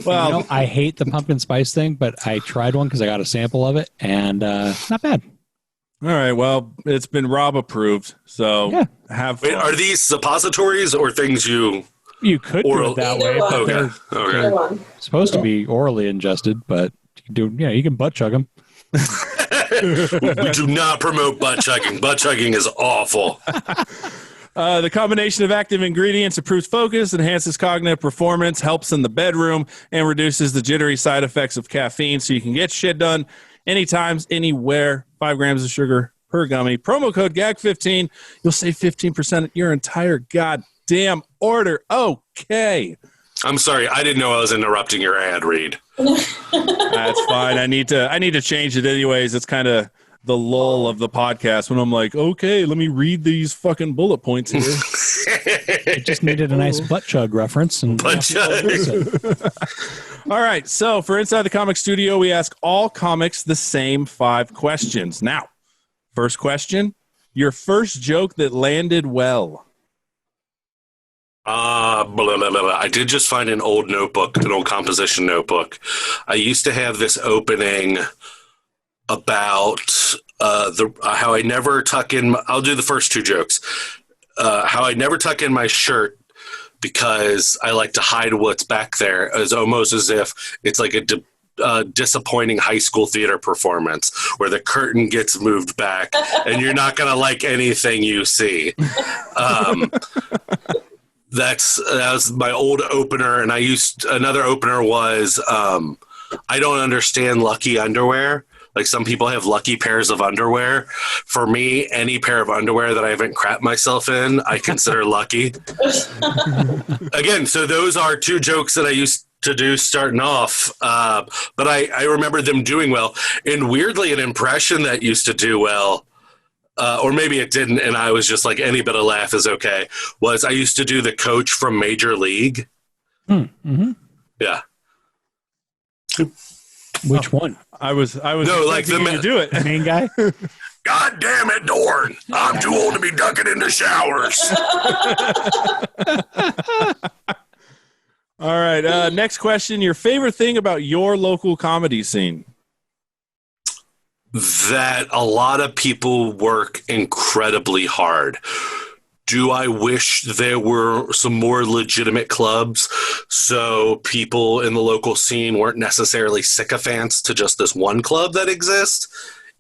Well, I hate the pumpkin spice thing, but I tried one because I got a sample of it, and not bad. All right. Well, it's been Rob approved, so have fun. Wait, are these suppositories or things you could do it that way? Okay. They're supposed to be orally ingested, but you can you can butt chug them. We do not promote butt chugging. Butt chugging is awful. The combination of active ingredients improves focus, enhances cognitive performance, helps in the bedroom, and reduces the jittery side effects of caffeine, so you can get shit done anytime, anywhere. 5 grams of sugar per per gummy. Promo code GAG15. You'll save 15% your entire goddamn order. Okay. I'm sorry. I didn't know I was interrupting your ad read. That's fine. I need to change it anyways. It's kind of the lull of the podcast when I'm like, okay, let me read these fucking bullet points here. It just needed a nice butt chug reference. And Butt chug. All right. So for Inside the Comic Studio, we ask all comics the same 5 questions. Now, first question, your first joke that landed well. Blah, blah, blah, blah. I did just find an old notebook, an old composition notebook. I used to have this opening about how I never tuck in. I'll do the first 2 jokes. How I never tuck in my shirt because I like to hide what's back there. It's almost as if it's like a disappointing high school theater performance where the curtain gets moved back and you're not going to like anything you see. That was my old opener, and another opener was I don't understand lucky underwear. Like some people have lucky pairs of underwear. For me, any pair of underwear that I haven't crapped myself in, I consider lucky. Again, so those are 2 jokes that I used to do starting off, but I remember them doing well. And weirdly, an impression that used to do well, or maybe it didn't, and I was just like, any bit of laugh is okay, was I used to do the coach from Major League. Mm-hmm. Yeah. Which one? I was No, like the to do it. The main guy? God damn it, Dorn. I'm too old to be ducking into showers. All right. Next question. Your favorite thing about your local comedy scene? That a lot of people work incredibly hard. Do I wish there were some more legitimate clubs so people in the local scene weren't necessarily sycophants to just this one club that exists?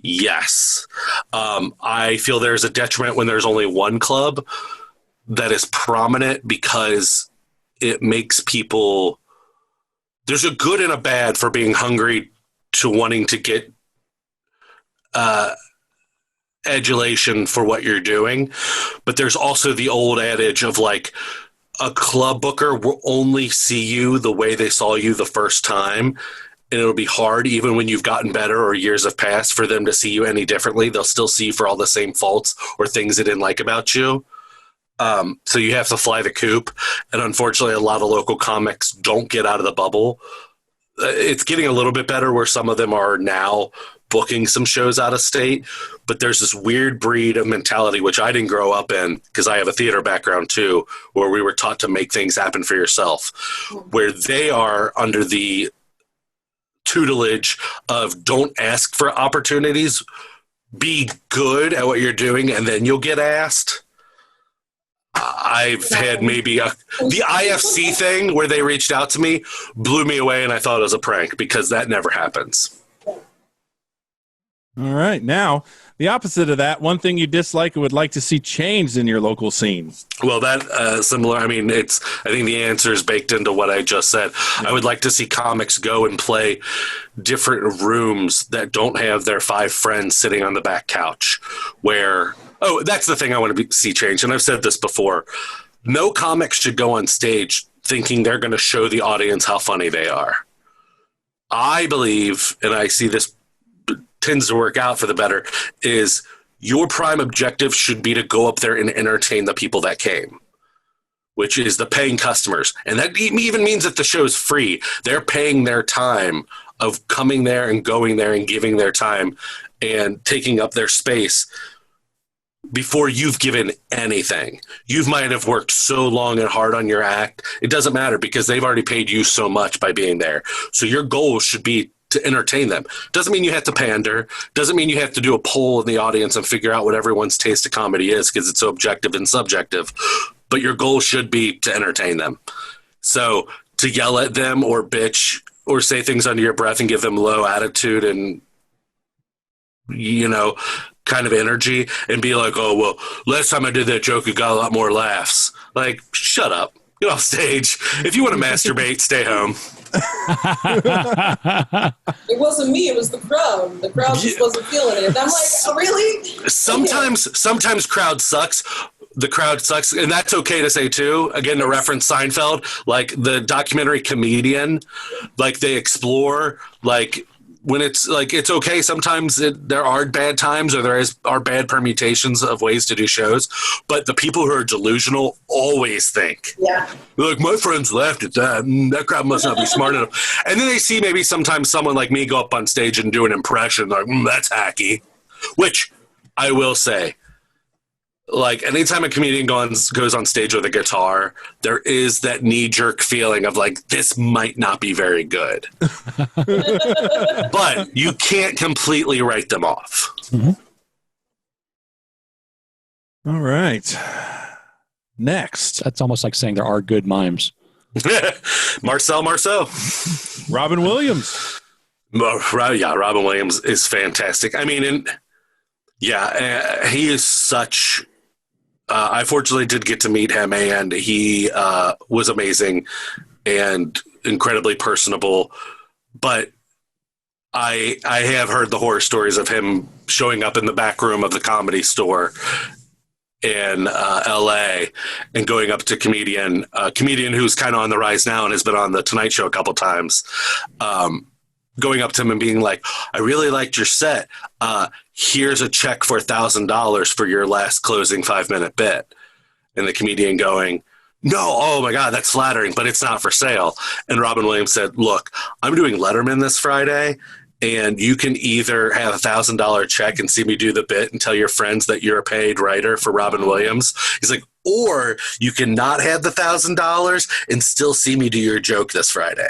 Yes. I feel there's a detriment when there's only one club that is prominent because it makes people... There's a good and a bad for being hungry to wanting to get adulation for what you're doing, but there's also the old adage of like a club booker will only see you the way they saw you the first time, and it'll be hard even when you've gotten better or years have passed for them to see you any differently. They'll still see you for all the same faults or things they didn't like about you. So you have to fly the coop, and unfortunately a lot of local comics don't get out of the bubble. It's getting a little bit better where some of them are now booking some shows out of state, but there's this weird breed of mentality, which I didn't grow up in because I have a theater background too, where we were taught to make things happen for yourself, where they are under the tutelage of don't ask for opportunities, be good at what you're doing, and then you'll get asked. I've had maybe the IFC thing where they reached out to me blew me away, and I thought it was a prank because that never happens. All right. Now, the opposite of that, one thing you dislike and would like to see changed in your local scene. Well, that similar. I mean, I think the answer is baked into what I just said. Yeah. I would like to see comics go and play different rooms that don't have their 5 friends sitting on the back couch where, oh, that's the thing I want to see change. And I've said this before. No comic should go on stage thinking they're going to show the audience how funny they are. I believe, and I see this tends to work out for the better, is your prime objective should be to go up there and entertain the people that came, which is the paying customers. And that even means that the show is free. They're paying their time of coming there and going there and giving their time and taking up their space before you've given anything. You might have worked so long and hard on your act. It doesn't matter because they've already paid you so much by being there. So your goal should be to entertain them. Doesn't mean you have to pander. Doesn't mean you have to do a poll in the audience and figure out what everyone's taste of comedy is because it's so objective and subjective. But your goal should be to entertain them. So to yell at them or bitch or say things under your breath and give them low attitude and, you know, kind of energy and be like, oh, well, last time I did that joke, it got a lot more laughs. Like, shut up. Get off stage. If you want to masturbate, stay home. It wasn't me, it was the crowd. The crowd just wasn't feeling it. And I'm like, oh, really? Sometimes crowd sucks. The crowd sucks, and that's okay to say too. Again, to reference Seinfeld, like the documentary Comedian, like they explore, like when it's like it's okay. Sometimes there are bad times, or are bad permutations of ways to do shows. But the people who are delusional always think, yeah, like my friends laughed at that, and that crowd must not be smart enough. And then they see maybe sometimes someone like me go up on stage and do an impression, like that's hacky. Which I will say. Like anytime a comedian goes on stage with a guitar, there is that knee-jerk feeling of like, this might not be very good. But you can't completely write them off. Mm-hmm. All right. Next. That's almost like saying there are good mimes. Marcel Marceau. Robin Williams. Yeah, Robin Williams is fantastic. I mean, he is such... I fortunately did get to meet him, and he was amazing and incredibly personable. But I have heard the horror stories of him showing up in the back room of the Comedy Store in L.A. and going up to a comedian who's kind of on the rise now and has been on The Tonight Show a couple times, going up to him and being like, I really liked your set. Here's a check for $1,000 for your last closing 5-minute bit. And the comedian going, no, oh my God, that's flattering, but it's not for sale. And Robin Williams said, look, I'm doing Letterman this Friday, and you can either have $1,000 check and see me do the bit and tell your friends that you're a paid writer for Robin Williams. He's like, or you can not have the $1,000 and still see me do your joke this Friday.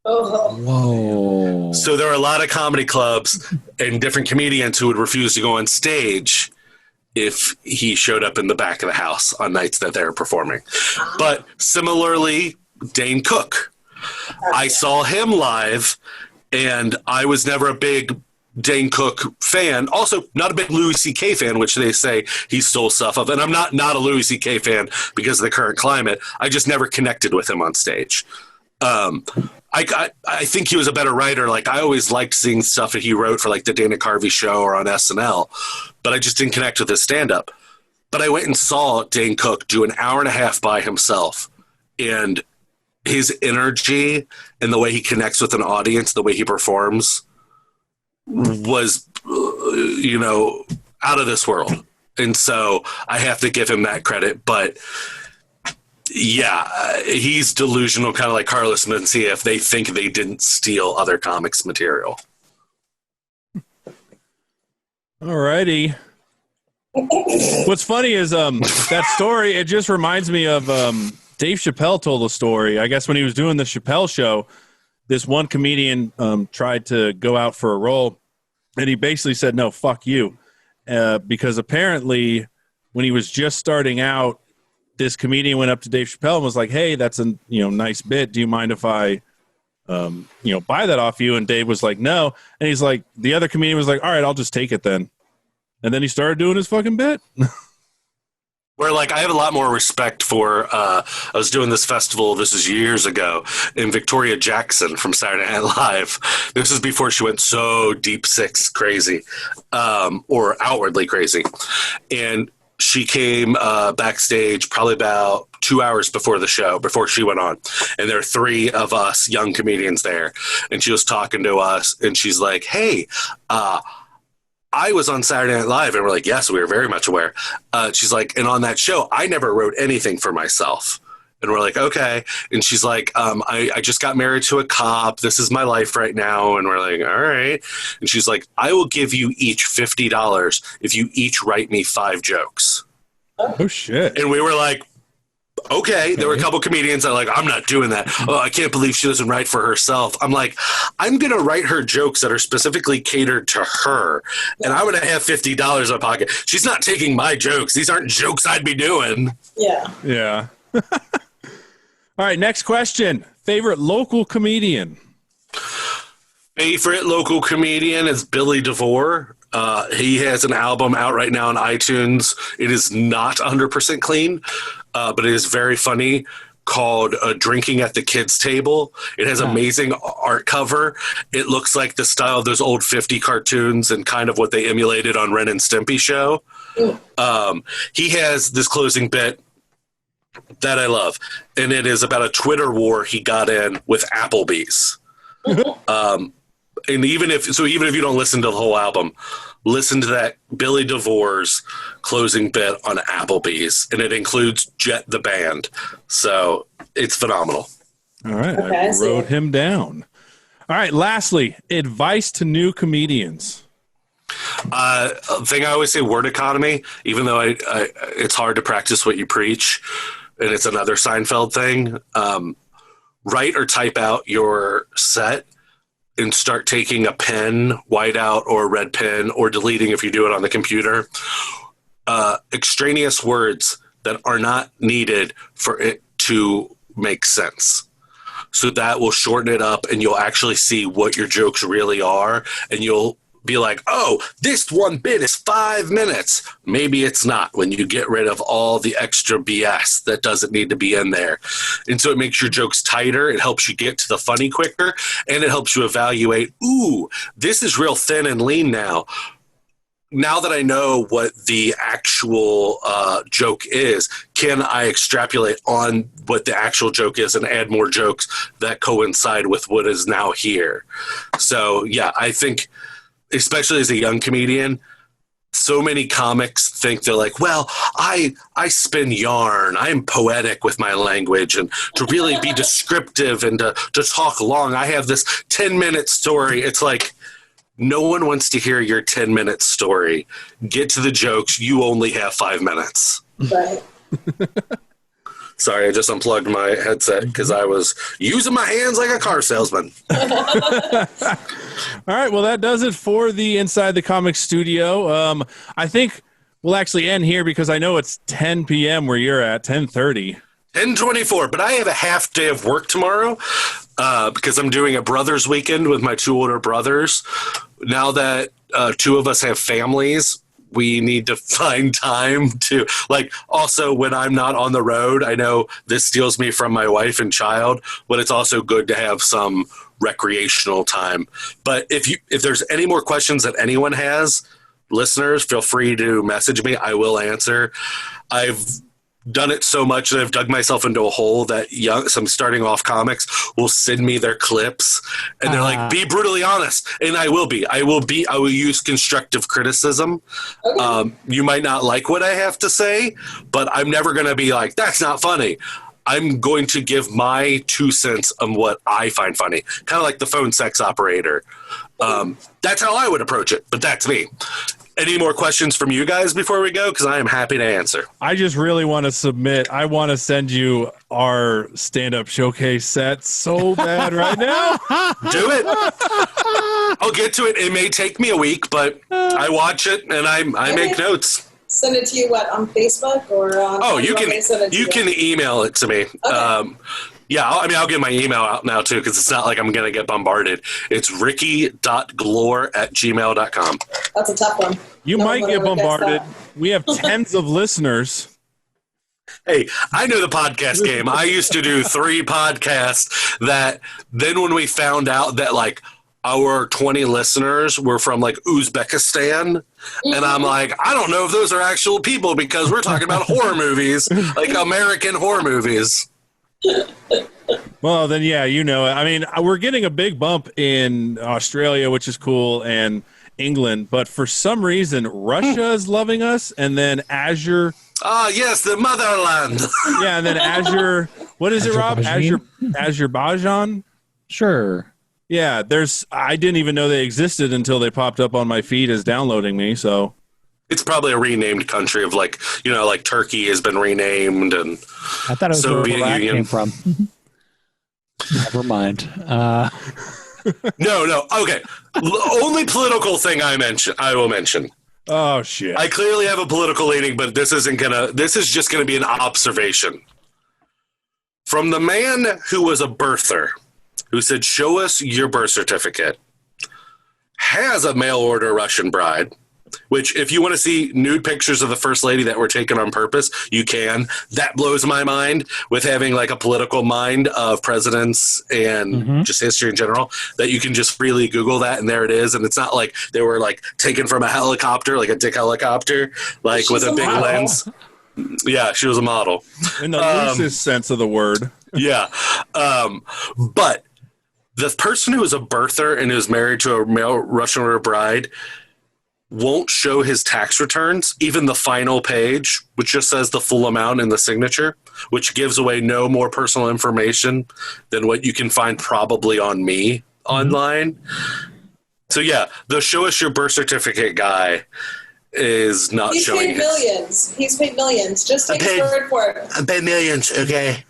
Oh. Whoa. So there are a lot of comedy clubs and different comedians who would refuse to go on stage if he showed up in the back of the house on nights that they're performing. But similarly, Dane Cook. I saw him live, and I was never a big Dane Cook fan. Also, not a big Louis C.K. fan, which they say he stole stuff of. And I'm not a Louis C.K. fan because of the current climate. I just never connected with him on stage. I think he was a better writer. Like, I always liked seeing stuff that he wrote for like the Dana Carvey show or on SNL, but I just didn't connect with his stand-up. But I went and saw Dane Cook do an hour and a half by himself, and his energy and the way he connects with an audience, the way he performs was, out of this world. And so I have to give him that credit, but yeah, he's delusional, kind of like Carlos Mencia, if they think they didn't steal other comics material. All righty. What's funny is that story, it just reminds me of Dave Chappelle told a story. I guess when he was doing the Chappelle show, this one comedian tried to go out for a role, and he basically said, no, fuck you. Because apparently when he was just starting out, this comedian went up to Dave Chappelle and was like, hey, that's a nice bit. Do you mind if I buy that off you? And Dave was like, no. And he's like, the other comedian was like, all right, I'll just take it then. And then he started doing his fucking bit. Where, like, I have a lot more respect for, I was doing this festival, this is years ago, in Victoria Jackson from Saturday Night Live. This is before she went so deep six crazy, or outwardly crazy. And she came backstage probably about 2 hours before the show, before she went on. And there are three of us young comedians there. And she was talking to us, and she's like, hey, I was on Saturday Night Live. And we're like, yes, we were very much aware. She's like, and on that show, I never wrote anything for myself. And we're like, okay. And she's like, I just got married to a cop. This is my life right now. And we're like, all right. And she's like, I will give you each $50 if you each write me 5 jokes. Oh, shit. And we were like, okay. There were a couple comedians that are like, I'm not doing that. Oh, I can't believe she doesn't write for herself. I'm like, I'm going to write her jokes that are specifically catered to her. And I'm going to have $50 in my pocket. She's not taking my jokes. These aren't jokes I'd be doing. Yeah. Yeah. All right, next question. Favorite local comedian? Favorite local comedian is Billy DeVore. He has an album out right now on iTunes. It is not 100% clean, but it is very funny. called Drinking at the Kids Table. It has amazing art cover. It looks like the style of those old 50 cartoons and kind of what they emulated on Ren and Stimpy show. He has this closing bit that I love, and it is about a Twitter war he got in with Applebee's. And even if you don't listen to the whole album, listen to that Billy DeVore's closing bit on Applebee's, and it includes Jet the band. So it's phenomenal. All right, I wrote him down. All right, lastly, advice to new comedians. Thing I always say, word economy, even though it's hard to practice what you preach, and it's another Seinfeld thing. Write or type out your set and start taking a pen, whiteout or a red pen, or deleting if you do it on the computer, extraneous words that are not needed for it to make sense. So that will shorten it up, and you'll actually see what your jokes really are, and you'll be like, oh, this one bit is 5 minutes. Maybe it's not, when you get rid of all the extra BS that doesn't need to be in there. And so it makes your jokes tighter. It helps you get to the funny quicker, and it helps you evaluate, ooh, this is real thin and lean now. Now that I know what the actual joke is, can I extrapolate on what the actual joke is and add more jokes that coincide with what is now here? So, yeah, I think, especially as a young comedian, so many comics think they're like, well, I spin yarn. I'm poetic with my language, and to really be descriptive and to talk long, I have this 10-minute story. It's like, no one wants to hear your 10-minute story. Get to the jokes. You only have 5 minutes. Right. Sorry, I just unplugged my headset because I was using my hands like a car salesman. All right, well, that does it for the Inside the Comics Studio. I think we'll actually end here because I know it's 10 p.m. where you're at, 10:30. 10:24, but I have a half day of work tomorrow because I'm doing a brothers weekend with my 2 older brothers. Now that 2 of us have families, we need to find time to, like, also when I'm not on the road, I know this steals me from my wife and child, but it's also good to have some recreational time. But if there's any more questions that anyone has, listeners, feel free to message me. I will answer. I've done it so much that I've dug myself into a hole that some starting off comics will send me their clips, and they're like, be brutally honest. And I will use constructive criticism. Okay. You might not like what I have to say, but I'm never going to be like, that's not funny. I'm going to give my 2 cents on what I find funny. Kind of like the phone sex operator. That's how I would approach it, but that's me. Any more questions from you guys before we go? Because I am happy to answer. I just really want to submit. I want to send you our stand-up showcase set so bad right now. Do it. I'll get to it. It may take me a week, but I watch it and I make notes. Send it to you, on Facebook or on? Oh, you can email it to me. Okay. Yeah, I'll get my email out now, too, because it's not like I'm going to get bombarded. It's ricky.glore@gmail.com. That's a tough one. You might get bombarded. We have tens of listeners. Hey, I know the podcast game. I used to do 3 podcasts that then when we found out that, like, our 20 listeners were from, like, Uzbekistan, and I'm like, I don't know if those are actual people because we're talking about horror movies, like American horror movies. Well, then, yeah, you know, I mean, we're getting a big bump in Australia, which is cool, and England, but for some reason, Russia is loving us, and then Azure. Ah, yes, the motherland. Yeah, and then Azure. What is it, Rob? Azerbaijan? Sure. Yeah, I didn't even know they existed until they popped up on my feed as downloading me, so. It's probably a renamed country of, like, you know, like Turkey has been renamed, and I thought it was Soviet where Iraq Union came from. Never mind. No. Okay. Only political thing I will mention. Oh, shit. I clearly have a political leaning, but this is just gonna be an observation. From the man who was a birther, who said, show us your birth certificate, has a mail order Russian bride, Which, if you want to see nude pictures of the first lady that were taken on purpose, you can. That blows my mind with having like a political mind of presidents and just history in general, that you can just freely Google that and there it is. And it's not like they were like taken from a helicopter, like a dick helicopter, like She's with a big model. lens. Yeah, she was a model. In the loosest sense of the word. Yeah. But the person who is a birther and is married to a male Russian bride won't show his tax returns, even the final page, which just says the full amount in the signature, which gives away no more personal information than what you can find probably on me online. So yeah, the show us your birth certificate guy is not He's showing paid millions. He's paid millions. Just take his word for it. I paid millions, okay.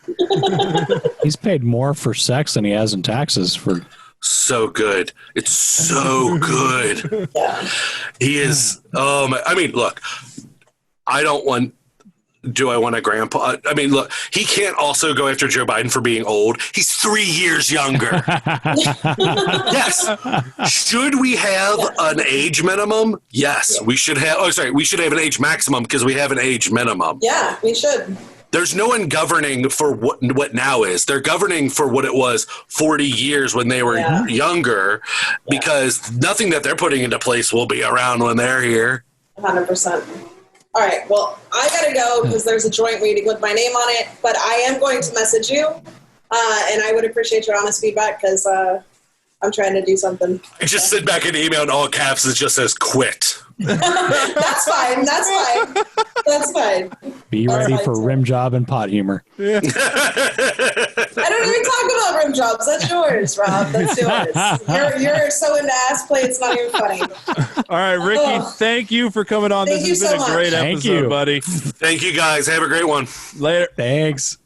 He's paid more for sex than he has in taxes for. So good. It's so good. Yeah. He is. I mean, look, do I want a grandpa? I mean, look, he can't also go after Joe Biden for being old. He's 3 years younger. Yes. Should we have an age minimum? Yes, we should have. Oh, sorry. We should have an age maximum because we have an age minimum. Yeah, we should. There's no one governing for what now is. They're governing for what it was 40 years when they were younger, because nothing that they're putting into place will be around when they're here. 100%. All right. Well, I got to go because there's a joint meeting with my name on it, but I am going to message you, and I would appreciate your honest feedback because I'm trying to do something. I just send back an email in all caps that just says quit. That's fine. That's fine. That's fine. Be That's ready fine, for too. rim job and pot humor. I don't even talk about rim jobs. That's yours, Rob. That's yours. You're so into ass play, it's not even funny. All right, Ricky, Oh. thank you for coming on. Thank This you has been so a great much. Thank episode, you. buddy. Thank you guys. Have a great one. Later. Thanks.